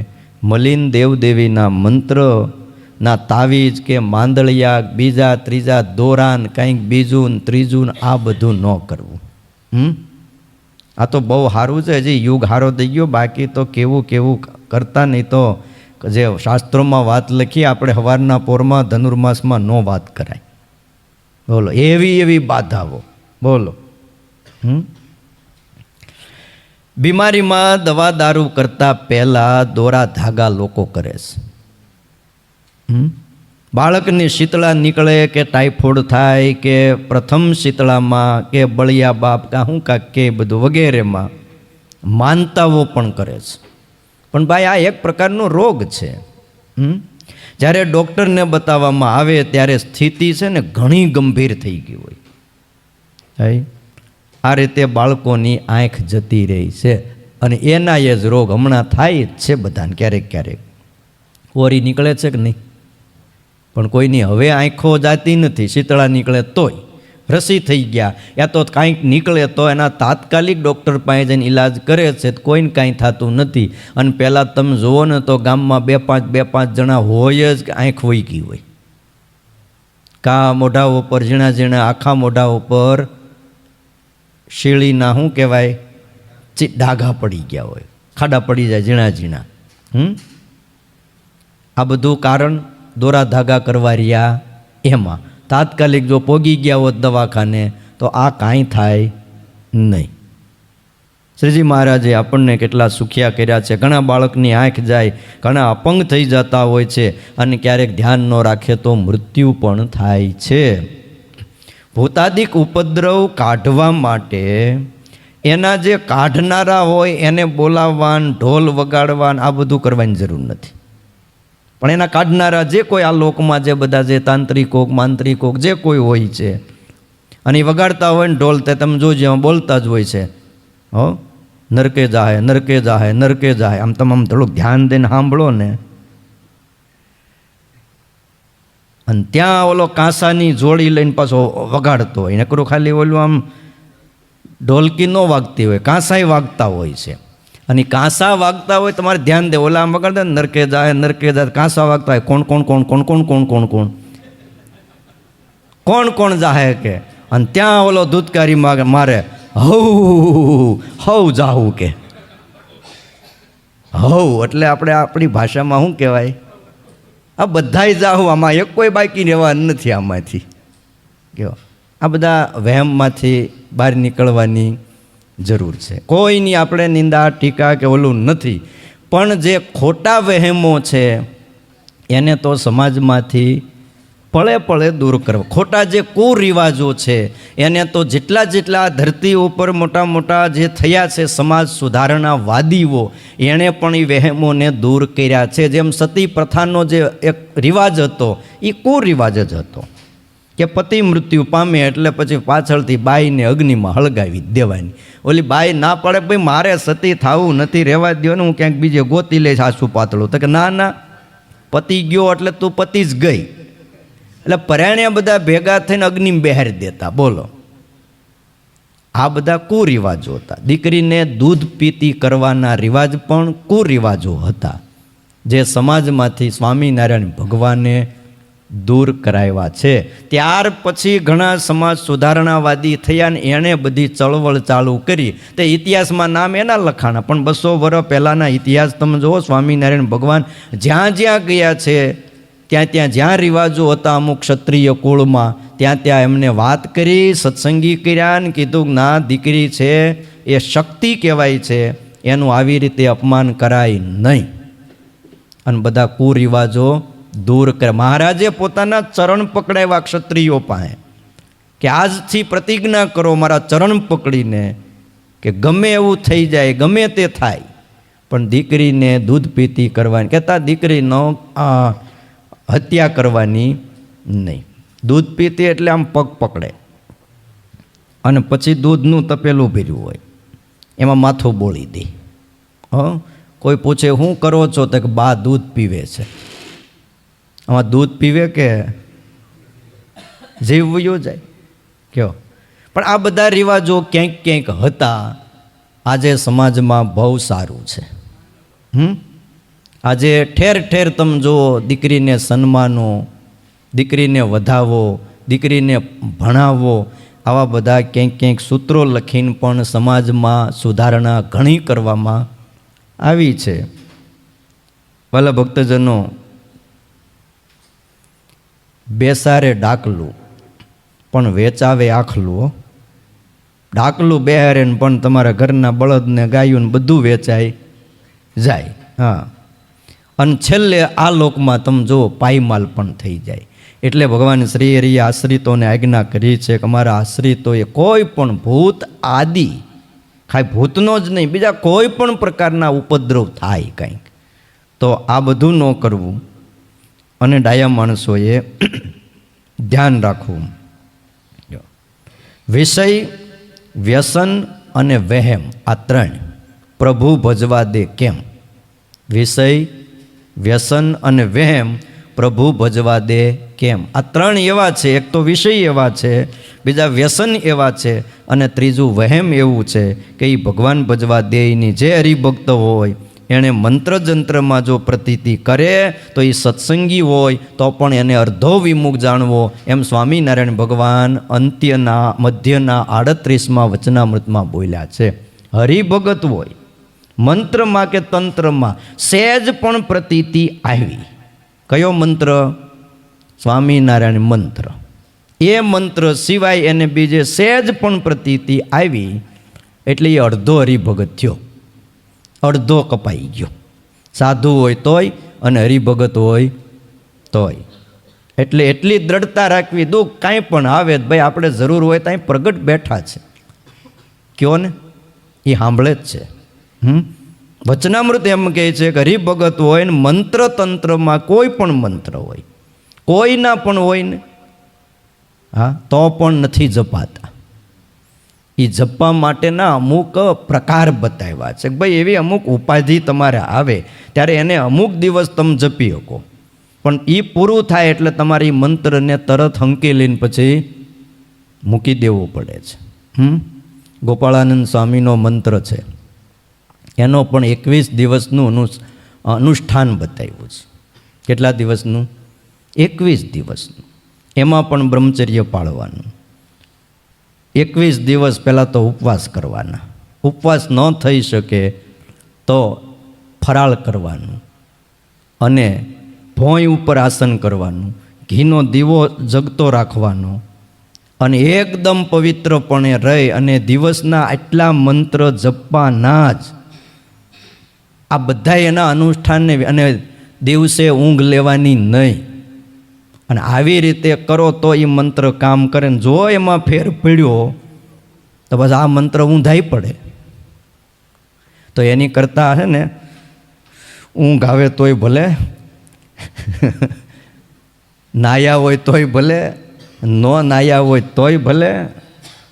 મલિન દેવદેવીના મંત્રના તાવીજ કે માંદળિયા, બીજા ત્રીજા દોરાન, કંઈક બીજું ત્રીજું, આ બધું ન કરવું. આ તો બહુ સારું છે, હજી યુગ સારો થઈ ગયો. બાકી તો કેવું કેવું કરતા, નહીં તો જે શાસ્ત્રોમાં વાત લખી આપણે સવારના પોરમાં ધનુર્માસમાં ન વાત કરાય. બોલો, એવી એવી બાધાઓ, બોલો. બીમારીમાં દવા દારૂ કરતાં પહેલાં દોરા ધાગા લોકો કરે છે. બાળકની શીતળા નીકળે કે ટાઈફોઇડ થાય કે પ્રથમ શીતળામાં કે બળિયા બાપ કાં હું કાંક કે બધું વગેરેમાં માનતાઓ પણ કરે છે. પણ ભાઈ આ એક પ્રકારનો રોગ છે. જ્યારે ડૉક્ટરને બતાવવામાં આવે ત્યારે સ્થિતિ છે ને ઘણી ગંભીર થઈ ગઈ હોય. આ રીતે બાળકોની આંખ જતી રહી છે અને એના એ જ રોગ હમણાં થાય જ છે બધાને ક્યારેક ક્યારેક. ઓરી નીકળે છે કે નહીં, પણ કોઈની હવે આંખો જાતી નથી. શીતળા નીકળે તોય રસી થઈ ગયા યા તો કાંઈક નીકળે તો એના તાત્કાલિક ડૉક્ટર પાસે જઈને ઈલાજ કરે છે, કોઈને કાંઈ થતું નથી. અને પહેલાં તમે જુઓ ને તો ગામમાં બે પાંચ જણા હોય જ કે આંખ વહી ગઈ હોય. કાં મોઢા ઉપર ઝીણા ઝીણા આખા મોઢા ઉપર શીળીના શું કહેવાય ડાઘા પડી ગયા હોય, ખાડા પડી જાય ઝીણા ઝીણા. આ બધું કારણ દોરા ધાગા કરવા રહ્યા એમાં. તાત્કાલિક જો પોગી ગયા હોત દવાખાને તો આ કાંઈ થાય નહીં. શ્રીજી મહારાજે આપણને કેટલા સુખિયા કર્યા છે. ઘણા બાળકની આંખ જાય, ઘણા અપંગ થઈ જતા હોય છે અને ક્યારેક ધ્યાન ન રાખે તો મૃત્યુ પણ થાય છે. ભૂતાદિક ઉપદ્રવ કાઢવા માટે એના જે કાઢનારા હોય એને બોલાવવાન, ઢોલ વગાડવાન આ બધું કરવાની જરૂર નથી. પણ એના કાઢનારા જે કોઈ આ લોકમાં જે બધા જે તાંત્રિકો માંત્રિકો જે કોઈ હોય છે અને એ વગાડતા હોય ને ઢોલ તે તમે જોજો એમાં બોલતા જ હોય છે. હો નરકે જાહે નરકે જાહે નરકે જાહે. આમ તમે આમ થોડુંક ધ્યાન દઈને સાંભળો ને. અને ત્યાં ઓલો કાંસાની જોડી લઈને પાછો વગાડતો હોય. નકરું ખાલી ઓલું આમ ઢોલકી ન વાગતી હોય, કાંસાય વાગતા હોય છે. અને કાંસા વાગતા હોય તમારે ધ્યાન દે. ઓલા આમ વગાડતા નરકે જાય નરકે જાય, કાંસા વાગતા હોય કોણ કોણ કોણ કોણ કોણ કોણ કોણ કોણ કોણ કોણ જાહે કે. અને ત્યાં ઓલો ધૂતકારી મારે હવ જાહું કે. હવ એટલે આપણે આપણી ભાષામાં શું કહેવાય, આ બધાય જાહું. આમાં એક કોઈ બાકી રહેવા નથી આમાંથી. કેવો આ બધા વહેમમાંથી બહાર નીકળવાની જરૂર છે. કોઈની આપણે નિંદા ટીકા કે ઓલું નથી, પણ જે ખોટા વહેમો છે એને તો સમાજમાંથી પળે પળે દૂર કરવા. ખોટા જે કુરિવાજો છે એને તો જેટલા ધરતી ઉપર મોટા મોટા જે થયા છે સમાજ સુધારણાવાદીઓ એણે પણ એ વહેમોને દૂર કર્યા છે. જેમ સતી પ્રથાનો જે એક રિવાજ હતો એ કુરિવાજ જ હતો કે પતિ મૃત્યુ પામે એટલે પછી પાછળથી બાઈને અગ્નિમાં હળગાવી દેવાની. ઓલી બાઈ ના પડે ભાઈ મારે સતી થવું નથી, રહેવા દો ને હું ક્યાંક બીજે ગોતી લઈશ આસુ પાતળું. તો કે ના પતિ ગયો એટલે તું પતિ જ ગઈ. એટલે પરાણ્યા બધા ભેગા થઈને અગ્નિમાં બેહારી દેતા. બોલો, આ બધા કુરિવાજો હતા. દીકરીને દૂધ પીતી કરવાના રિવાજ પણ કુરિવાજો હતા જે સમાજમાંથી સ્વામિનારાયણ ભગવાને દૂર કરાવ્યા છે. ત્યાર પછી ઘણા સમાજ સુધારણાવાદી થયા ને એણે બધી ચળવળ ચાલુ કરી. તે ઇતિહાસમાં નામ એના લખાણા, પણ 200 વર્ષ પહેલાંના ઇતિહાસ તમે જુઓ. સ્વામિનારાયણ ભગવાન જ્યાં જ્યાં ગયા છે ત્યાં જ્યાં રિવાજો હતા અમુક ક્ષત્રિય કુળમાં ત્યાં એમને વાત કરી, સત્સંગી કર્યા ને કીધું ના દીકરી છે એ શક્તિ કહેવાય છે, એનું આવી રીતે અપમાન કરાય નહીં. અને બધા કુરિવાજો દૂર કરે. મહારાજે પોતાના ચરણ પકડાવ્યા ક્ષત્રિયો પાસે કે આજથી પ્રતિજ્ઞા કરો મારા ચરણ પકડીને કે ગમે એવું થઈ જાય, ગમે તે થાય, પણ દીકરીને દૂધ પીતી કરવાની, કહેતા દીકરીનો હત્યા કરવાની નહીં. દૂધ પીતી એટલે આમ પગ પકડે અને પછી દૂધનું તપેલું ભર્યું હોય એમાં માથું બોળી દે. કોઈ પૂછે શું કરો છો તો કે બા દૂધ પીવે છે. આમાં દૂધ પીવે કે જીવ વયો જાય કયો. પણ આ બધા રિવાજો ક્યાંક ક્યાંક હતા. આજે સમાજમાં બહુ સારું છે. આજે ઠેર ઠેર તમે જુઓ દીકરીને સન્માનો, દીકરીને વધાવો, દીકરીને ભણાવો, આવા બધા ક્યાંક ક્યાંક સૂત્રો લખીને પણ સમાજમાં સુધારણા ઘણી કરવામાં આવી છે. ભલા ભક્તજનો, બેસારે ડાકલું પણ વેચાવે આખલું હો. ડાકલું બેહારે ને પણ તમારા ઘરના બળદને ગાયું ને બધું વેચાય જાય. હા, અને છેલ્લે આ લોકમાં તમે જુઓ પાયમાલ પણ થઈ જાય. એટલે ભગવાન શ્રી હરિએ આશ્રિતોને આજ્ઞા કરી છે કે અમારા આશ્રિતોએ કોઈ પણ ભૂત આદિ, ખાલી ભૂતનો જ નહીં, બીજા કોઈ પણ પ્રકારના ઉપદ્રવ થાય કંઈક તો આ બધું ન કરવું. અને ડાયા માણસોએ ધ્યાન રાખવું. વિષય, વ્યસન અને વહેમ, આ ત્રણ પ્રભુ ભજવા દે કેમ? વિષય, વ્યસન અને વહેમ પ્રભુ ભજવા દે કેમ? આ ત્રણ એવા છે. એક તો વિષય એવા છે, બીજા વ્યસન એવા છે, અને ત્રીજું વહેમ એવું છે કે એ ભગવાન ભજવા દે એની જે હરિભક્ત હોય એણે મંત્ર જંત્રમાં જો પ્રતીતિ કરે તો એ સત્સંગી હોય તો પણ એને અર્ધો વિમુખ જાણવો. એમ સ્વામિનારાયણ ભગવાન અંત્યના મધ્યના 38મા વચનામૃતમાં બોલ્યા છે. હરિભગત હોય, મંત્રમાં કે તંત્રમાં સહેજ પણ પ્રતીતિ આવી. કયો મંત્ર? સ્વામિનારાયણ મંત્ર. એ મંત્ર સિવાય એને બીજે સહેજ પણ પ્રતીતિ આવી એટલે એ અડધો હરિભગત થયો, અડધો કપાઈ ગયો. સાધુ હોય તોય અને હરિભગત હોય તોય. એટલે એટલી દ્રઢતા રાખવી, દુઃખ કાંઈ પણ આવે ભાઈ આપણે જરૂર હોય ત્યાં પ્રગટ બેઠા છે, કયો ને એ સાંભળે જ છે. વચનામૃત એમ કહે છે કે હરિભગત હોય ને મંત્ર તંત્રમાં કોઈ પણ મંત્ર હોય, કોઈના પણ હોય ને, હા, તો પણ નથી જપાતા. એ જપવા માટેના અમુક પ્રકાર બતાવ્યા છે. ભાઈ એવી અમુક ઉપાધિ તમારે આવે ત્યારે એને અમુક દિવસ તમે જપી શકો, પણ એ પૂરું થાય એટલે તમારી મંત્રને તરત હંકેલીને પછી મૂકી દેવો પડે છે. ગોપાળાનંદ સ્વામીનો મંત્ર છે, એનો પણ 21 દિવસનું અનુષ્ઠાન બતાવ્યું છે. કેટલા દિવસનું? 21 દિવસનું. એમાં પણ બ્રહ્મચર્ય પાળવાનું. 21 દિવસ પહેલાં તો ઉપવાસ કરવાના. ઉપવાસ ન થઈ શકે તો ફરાળ કરવાનું અને ભોંય ઉપર આસન કરવાનું, ઘીનો દીવો જગતો રાખવાનો અને એકદમ પવિત્રપણે રહી અને દિવસના આટલા મંત્ર જપવાના જ. આ બધા એના અનુષ્ઠાનને, અને દિવસે ઊંઘ લેવાની નહીં. અને આવી રીતે કરો તો એ મંત્ર કામ કરે. ને જો એમાં ફેર પડ્યો તો બસ આ મંત્ર ઊંધાઈ પડે. તો એની કરતાં છે ને ઊંઘ આવે તોય ભલે, નાયા હોય તોય ભલે, ન નાયા હોય તોય ભલે,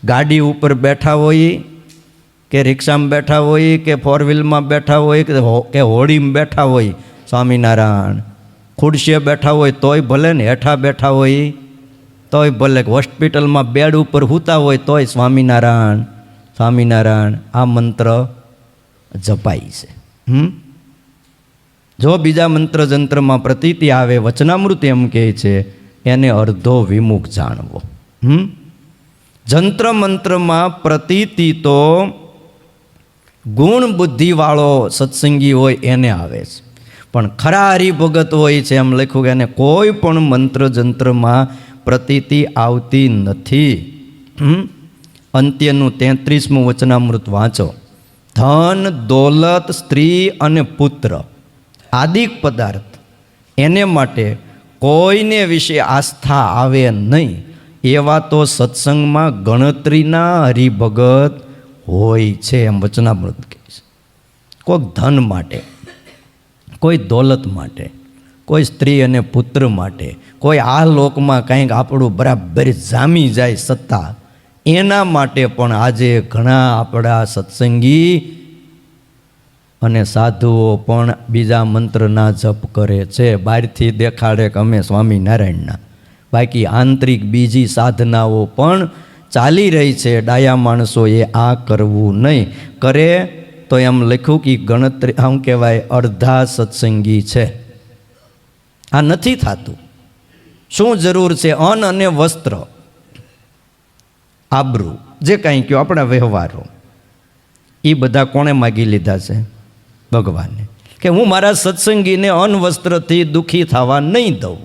ગાડી ઉપર બેઠા હોય કે રિક્ષામાં બેઠા હોય કે ફોર વ્હીલમાં બેઠા હોય કે હોડીમાં બેઠા હોય, સ્વામિનારાયણ, ખુરશીએ બેઠા હોય તોય ભલે ને, હેઠા બેઠા હોય તોય ભલે, હોસ્પિટલમાં બેડ ઉપર સૂતા હોય તોય સ્વામિનારાયણ સ્વામિનારાયણ આ મંત્ર જપાય છે. જો બીજા મંત્ર જંત્રમાં પ્રતીતિ આવે, વચનામૃત એમ કહે છે એને અર્ધો વિમુખ જાણવો. જંત્ર મંત્રમાં પ્રતીતિ તો ગુણ બુદ્ધિવાળો સત્સંગી હોય એને આવે છે, પણ ખરા હરિભગત હોય છે એમ લખ્યું કે એને કોઈ પણ મંત્ર જંત્રમાં પ્રતીતિ આવતી નથી. અંત્યનું 33મું વચનામૃત વાંચો. ધન, દોલત, સ્ત્રી અને પુત્ર આદિક પદાર્થ એને માટે કોઈને વિશે આસ્થા આવે નહીં એવા તો સત્સંગમાં ગણતરીના હરિભગત હોય છે એમ વચનામૃત કહે છે. કોઈક ધન માટે, કોઈ દોલત માટે, કોઈ સ્ત્રી અને પુત્ર માટે, કોઈ આ લોકમાં કંઈક આપણું બરાબર જામી જાય સત્તા, એના માટે પણ આજે ઘણા આપણા સત્સંગી અને સાધુઓ પણ બીજા મંત્રના જપ કરે છે. બહારથી દેખાડે કે અમે સ્વામિનારાયણના, બાકી આંતરિક બીજી સાધનાઓ પણ ચાલી રહી છે. ડાયા માણસોએ આ કરવું નહીં. કરે તો એમ લખ્યું કે ગણતરી, આમ કહેવાય અડધા સત્સંગી છે. આ નથી થતું. શું જરૂર છે? અન્ન અને વસ્ત્ર, આબરૂ, જે કાંઈ કહો આપણા વ્યવહારો, એ બધા કોણે માગી લીધા છે? ભગવાને. કે હું મારા સત્સંગીને અન્ન વસ્ત્રથી દુઃખી થવા નહીં દઉં.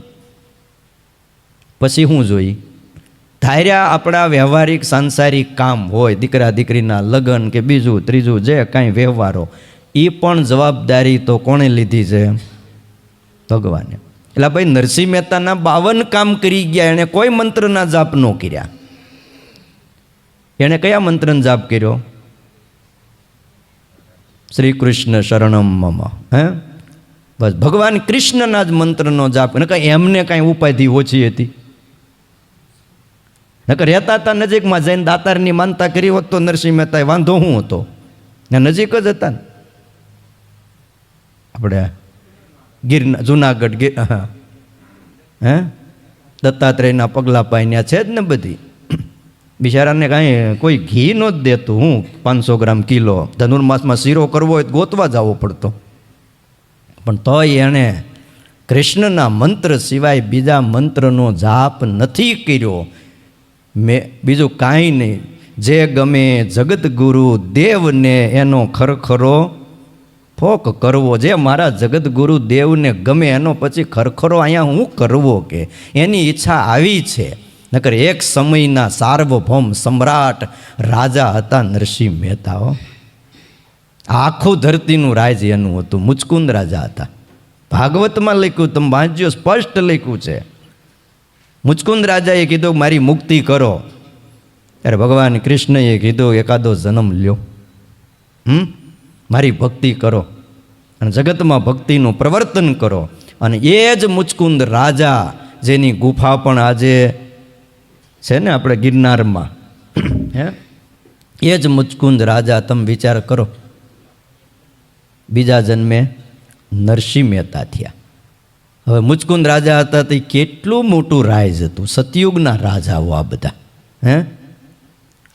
પછી હું જોઈ? ધાર્યા આપણા વ્યવહારિક સાંસારિક કામ હોય, દીકરા દીકરીના લગ્ન કે બીજું ત્રીજું જે કાંઈ વ્યવહારો, એ પણ જવાબદારી તો કોણે લીધી છે? ભગવાને. એટલે ભાઈ નરસિંહ મહેતાના 52 કામ કરી ગયા, એણે કોઈ મંત્રના જાપ ન કર્યા. એણે કયા મંત્રનો જાપ કર્યો? શ્રી કૃષ્ણ શરણમ મમ. હે, બસ ભગવાન કૃષ્ણના જ મંત્રનો જાપ. નકર એમને કાંઈ ઉપાધિ ઓછી હતી? નકર રહેતા હતા નજીકમાં જઈને દાતારની માનતા કરી હોત તો નરસિંહ મહેતાએ વાંધો શું હતો? નજીક જ હતા ને. આપણે ગીરના જુનાગઢ હે દત્તાત્રેયના પગલાં પાઈને છે જ ને બધી. બિચારાને કાંઈ કોઈ ઘી ન જ દેતું. હું 500 ગ્રામ કિલો ધનુર્માસમાં શીરો કરવો હોય તો ગોતવા જવો પડતો. પણ તોય એણે કૃષ્ણના મંત્ર સિવાય બીજા મંત્રનો જાપ નથી કર્યો. મેં બીજું કાંઈ નહીં. જે ગમે જગતગુરુ દેવને એનો ખરખરો ફોક કરવો. જે મારા જગતગુરુ દેવને ગમે એનો પછી ખરખરો અહીંયા હું કરવો કે એની ઈચ્છા આવી છે. નકર એક સમયના સાર્વભૌમ સમ્રાટ રાજા હતા નરસિંહ મહેતા. આખું ધરતીનું રાજ એનું હતું. મુચકુંદ રાજા હતા. ભાગવતમાં લખ્યું, તમે વાંચ્યો, સ્પષ્ટ લખ્યું છે. મુચકુંદ રાજાએ કીધું મારી મુક્તિ કરો. ત્યારે ભગવાન કૃષ્ણએ કીધું એકાદો જન્મ લ્યો, મારી ભક્તિ કરો અને જગતમાં ભક્તિનું પ્રવર્તન કરો. અને એ જ મુચકુંદ રાજા જેની ગુફા પણ આજે છે ને આપણે ગિરનારમાં, હે, એ જ મુચકુંદ રાજા તમે વિચાર કરો બીજા જન્મે નરસિંહ મહેતા થયા. હવે મુચકુંદ રાજા હતા તે કેટલું મોટું રાજ હતું. સતયુગના રાજાઓ આ બધા, હે.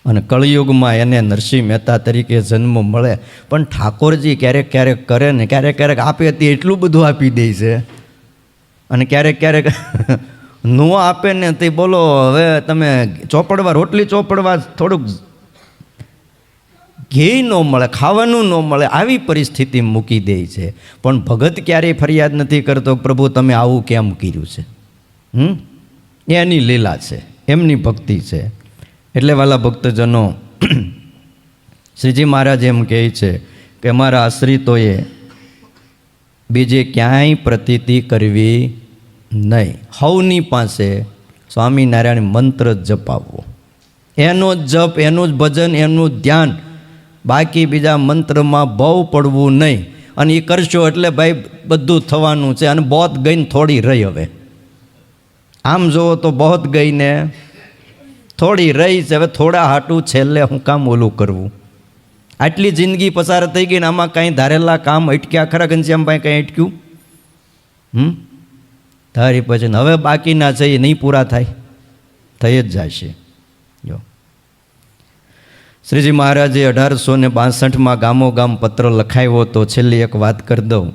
અને કળિયુગમાં એને નરસિંહ મહેતા તરીકે જન્મ મળે. પણ ઠાકોરજી ક્યારેક ક્યારેક કરે ને ક્યારેક ક્યારેક આપે તે એટલું બધું આપી દે છે, અને ક્યારેક ક્યારેક ન આપે ને તે બોલો હવે તમે ચોપડવા, રોટલી ચોપડવા થોડુંક ઘી ન મળે, ખાવાનું ન મળે, આવી પરિસ્થિતિ મૂકી દે છે. પણ ભગત ક્યારેય ફરિયાદ નથી કરતો પ્રભુ તમે આવું કેમ કર્યું છે. એની લીલા છે, એમની ભક્તિ છે. એટલે વાલા ભક્તજનો, શ્રીજી મહારાજ એમ કહે છે કે અમારા આશ્રિતોએ બીજે ક્યાંય પ્રતીતિ કરવી નહીં. હવની પાસે સ્વામિનારાયણ મંત્ર જપાવવો, એનો જ જપ, એનું જ ભજન, એનું જ ધ્યાન. બાકી બીજા મંત્રમાં બહુ પડવું નહીં. અને એ કરશો એટલે ભાઈ બધું થવાનું છે. અને બહોત ગઈને થોડી રહી. હવે આમ જુઓ તો બહોત ગઈને થોડી રહી છે. હવે થોડા હાટું છેલ્લે હું કામ ઓલું કરવું? આટલી જિંદગી પસાર થઈ ગઈ ને આમાં કાંઈ ધારેલા કામ અટક્યા ખરા? ઘનશ્યામભાઈ કંઈ અટક્યું? ધારી પછી હવે બાકીના છે એ નહીં પૂરા થાય, થઈ જ જશે. જો શ્રીજી મહારાજે 1862માં ગામોગામ પત્ર લખાવ્યો. તો છેલ્લી એક વાત કરી દઉં.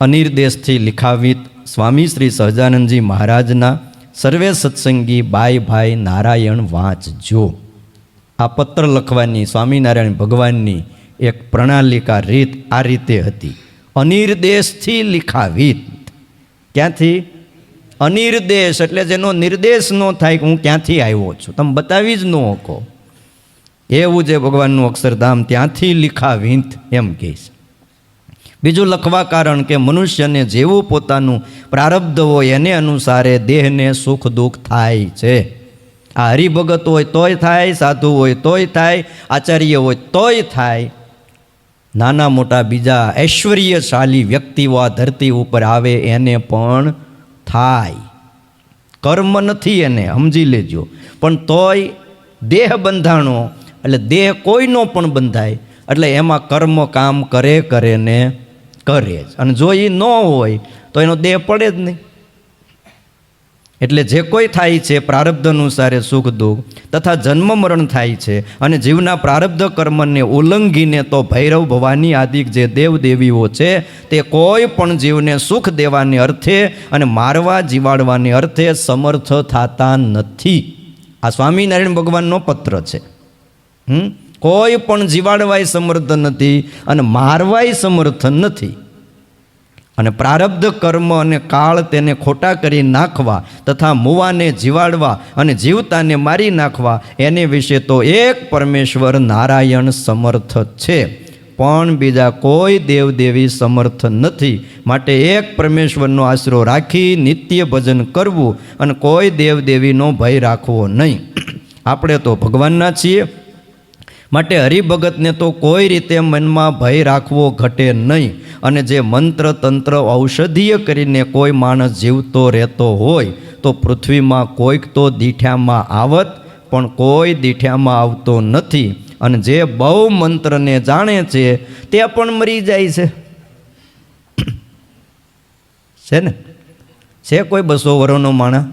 અનિર્દેશથી લિખાવિત સ્વામી શ્રી સહજાનંદજી મહારાજના સર્વે સત્સંગી બાઈ ભાઈ નારાયણ વાંચજો. આ પત્ર લખવાની સ્વામિનારાયણ ભગવાનની એક પ્રણાલિકા રીત આ રીતે હતી. અનિર્દેશથી લિખાવિત. ક્યાંથી? અનિર્દેશ એટલે જેનો નિર્દેશ ન થાય કે હું ક્યાંથી આવ્યો છું, તમે બતાવી જ ન શકો. એવું જે ભગવાનનું અક્ષરધામ, ત્યાંથી લીખાવીંત એમ કહે છે. બીજું લખવા કારણ કે મનુષ્યને જેવું પોતાનું પ્રારબ્ધ હોય એને અનુસારે દેહને સુખ દુઃખ થાય છે. આ હરિભગત હોય તોય થાય, સાધુ હોય તોય થાય, આચાર્ય હોય તોય થાય. નાના મોટા બીજા ઐશ્વર્યશાળી વ્યક્તિઓ આ ધરતી ઉપર આવે એને પણ થાય. કર્મ નથી એને, સમજી લેજો. પણ તોય દેહ બંધાણો એટલે દેહ કોઈનો પણ બંધાય એટલે એમાં કર્મ કામ કરે ને કરે જ. અને જો એ ન હોય તો એનો દેહ પડે જ નહીં. એટલે જે કોઈ થાય છે પ્રારબ્ધ અનુસારે સુખ દુઃખ તથા જન્મ મરણ થાય છે. અને જીવના પ્રારબ્ધ કર્મને ઉલ્લંઘીને તો ભૈરવ ભવાની આદિક જે દેવદેવીઓ છે તે કોઈ પણ જીવને સુખ દેવાને અર્થે અને મારવા જીવાડવાને અર્થે સમર્થ થતા નથી. આ સ્વામિનારાયણ ભગવાનનો પત્ર છે. કોઈ પણ જીવાડવાય સમર્થ નથી અને મારવાય સમર્થ નથી. અને પ્રારબ્ધ કર્મ અને કાળ તેને ખોટા કરી નાખવા તથા મુવાને જીવાડવા અને જીવતાને મારી નાખવા એને વિશે તો એક પરમેશ્વર નારાયણ સમર્થ છે, પણ બીજા કોઈ દેવદેવી સમર્થ નથી. માટે એક પરમેશ્વરનો આશરો રાખી નિત્ય ભજન કરવું અને કોઈ દેવદેવીનો ભય રાખવો નહીં. આપણે તો ભગવાનના છીએ, માટે હરિભગતને તો કોઈ રીતે મનમાં ભય રાખવો ઘટે નહીં. અને જે મંત્ર તંત્ર ઔષધીય કરીને કોઈ માણસ જીવતો રહેતો હોય તો પૃથ્વીમાં કોઈક તો દીઠ્યામાં આવત, પણ કોઈ દીઠ્યામાં આવતો નથી. અને જે બહુ મંત્રને જાણે છે તે પણ મરી જાય છે ને? છે કોઈ 200 વર્ષનો માણસ?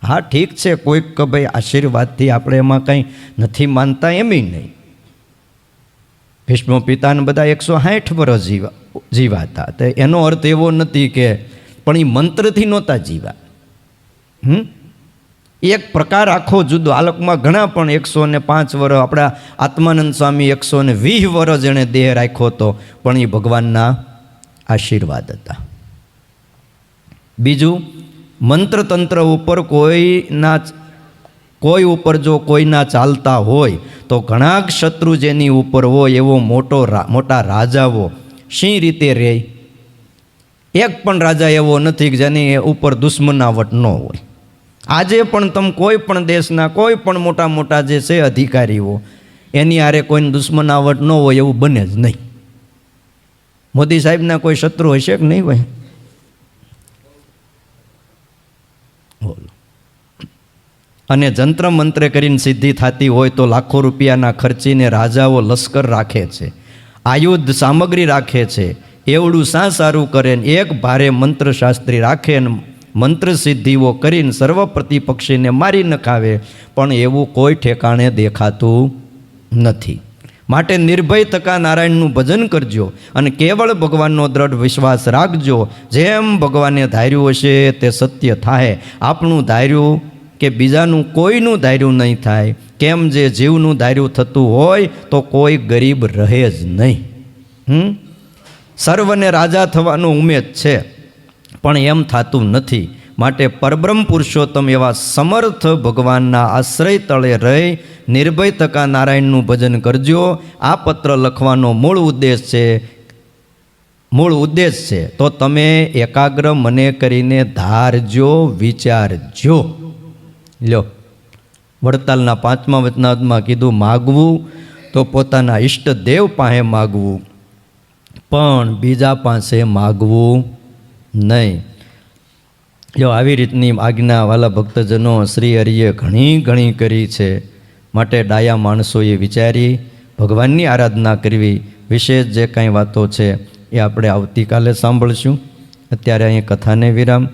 હા ઠીક છે, કોઈક કે ભાઈ આશીર્વાદથી આપણે એમાં કંઈ નથી માનતા એમય નહીં. ભીષ્મ પિતાને બધા 160 વર્ષ જીવાતા, તો એનો અર્થ એવો નથી કે, પણ એ મંત્રથી નહોતા જીવા. એક પ્રકાર આખો જુદો. આ લોકમાં ઘણા પણ 105 વર્ષ, આપણા આત્માનંદ સ્વામી 120 વર્ષ એણે દેહ રાખ્યો હતો, પણ એ ભગવાનના આશીર્વાદ હતા. બીજું, મંત્ર તંત્ર ઉપર કોઈ ઉપર જો કોઈના ચાલતા હોય તો ઘણા શત્રુ જેની ઉપર હોય એવો મોટા રાજાઓ શી રીતે રહે? એક પણ રાજા એવો નથી કે જેની ઉપર દુશ્મનાવટ ન હોય. આજે પણ તમે કોઈ પણ દેશના કોઈ પણ મોટા જે છે અધિકારીઓ, એની આરે કોઈને દુશ્મનાવટ ન હોય એવું બને જ નહીં. મોદી સાહેબના કોઈ શત્રુ હશે કે નહીં હોય? અને જંત્ર મંત્ર કરીને સિદ્ધિ થતી હોય તો લાખો રૂપિયાના ખર્ચીને રાજાઓ લશ્કર રાખે છે, આયુધ સામગ્રી રાખે છે. એવડું સારું કરે ને એક ભારે મંત્રશાસ્ત્રી રાખે ને મંત્ર સિદ્ધિઓ કરીને સર્વ પ્રતિપક્ષીને મારી નખાવે, પણ એવું કોઈ ઠેકાણે દેખાતું નથી. માટે નિર્ભય થકા નારાયણનું ભજન કરજો અને કેવળ ભગવાનનો દ્રઢ વિશ્વાસ રાખજો. જેમ ભગવાને ધાર્યું હશે તે સત્ય થાય. આપણું ધાર્યું કે બીજાનું કોઈનું ધાર્યું નહીં થાય. કેમ જે જીવનું ધાર્યું થતું હોય તો કોઈ ગરીબ રહે જ નહીં. સર્વને રાજા થવાનો ઉમેદ છે, પણ એમ થતું નથી. માટે પરબ્રહ્મ પુરુષોત્તમ એવા સમર્થ ભગવાનના આશ્રય તળે રહી નિર્ભય થકા નારાયણનું ભજન કરજો. આ પત્ર લખવાનો મૂળ ઉદ્દેશ છે તો તમે એકાગ્ર મને કરીને ધારજો, વિચારજો. લ્યો, વડતાલના 5મા વચનામૃતમાં કીધું, માગવું તો પોતાના ઈષ્ટદેવ પાસે માગવું, પણ બીજા પાસે માગવું નહીં. જો આવી રીતની આજ્ઞા વાલા ભક્તજનો શ્રી હરિએ ઘણી કરી છે. માટે ડાયા માણસોએ વિચારી ભગવાનની આરાધના કરવી. વિશેષ જે કાંઈ વાતો છે એ આપણે આવતીકાલે સાંભળશું. અત્યારે અહીં કથાને વિરામ.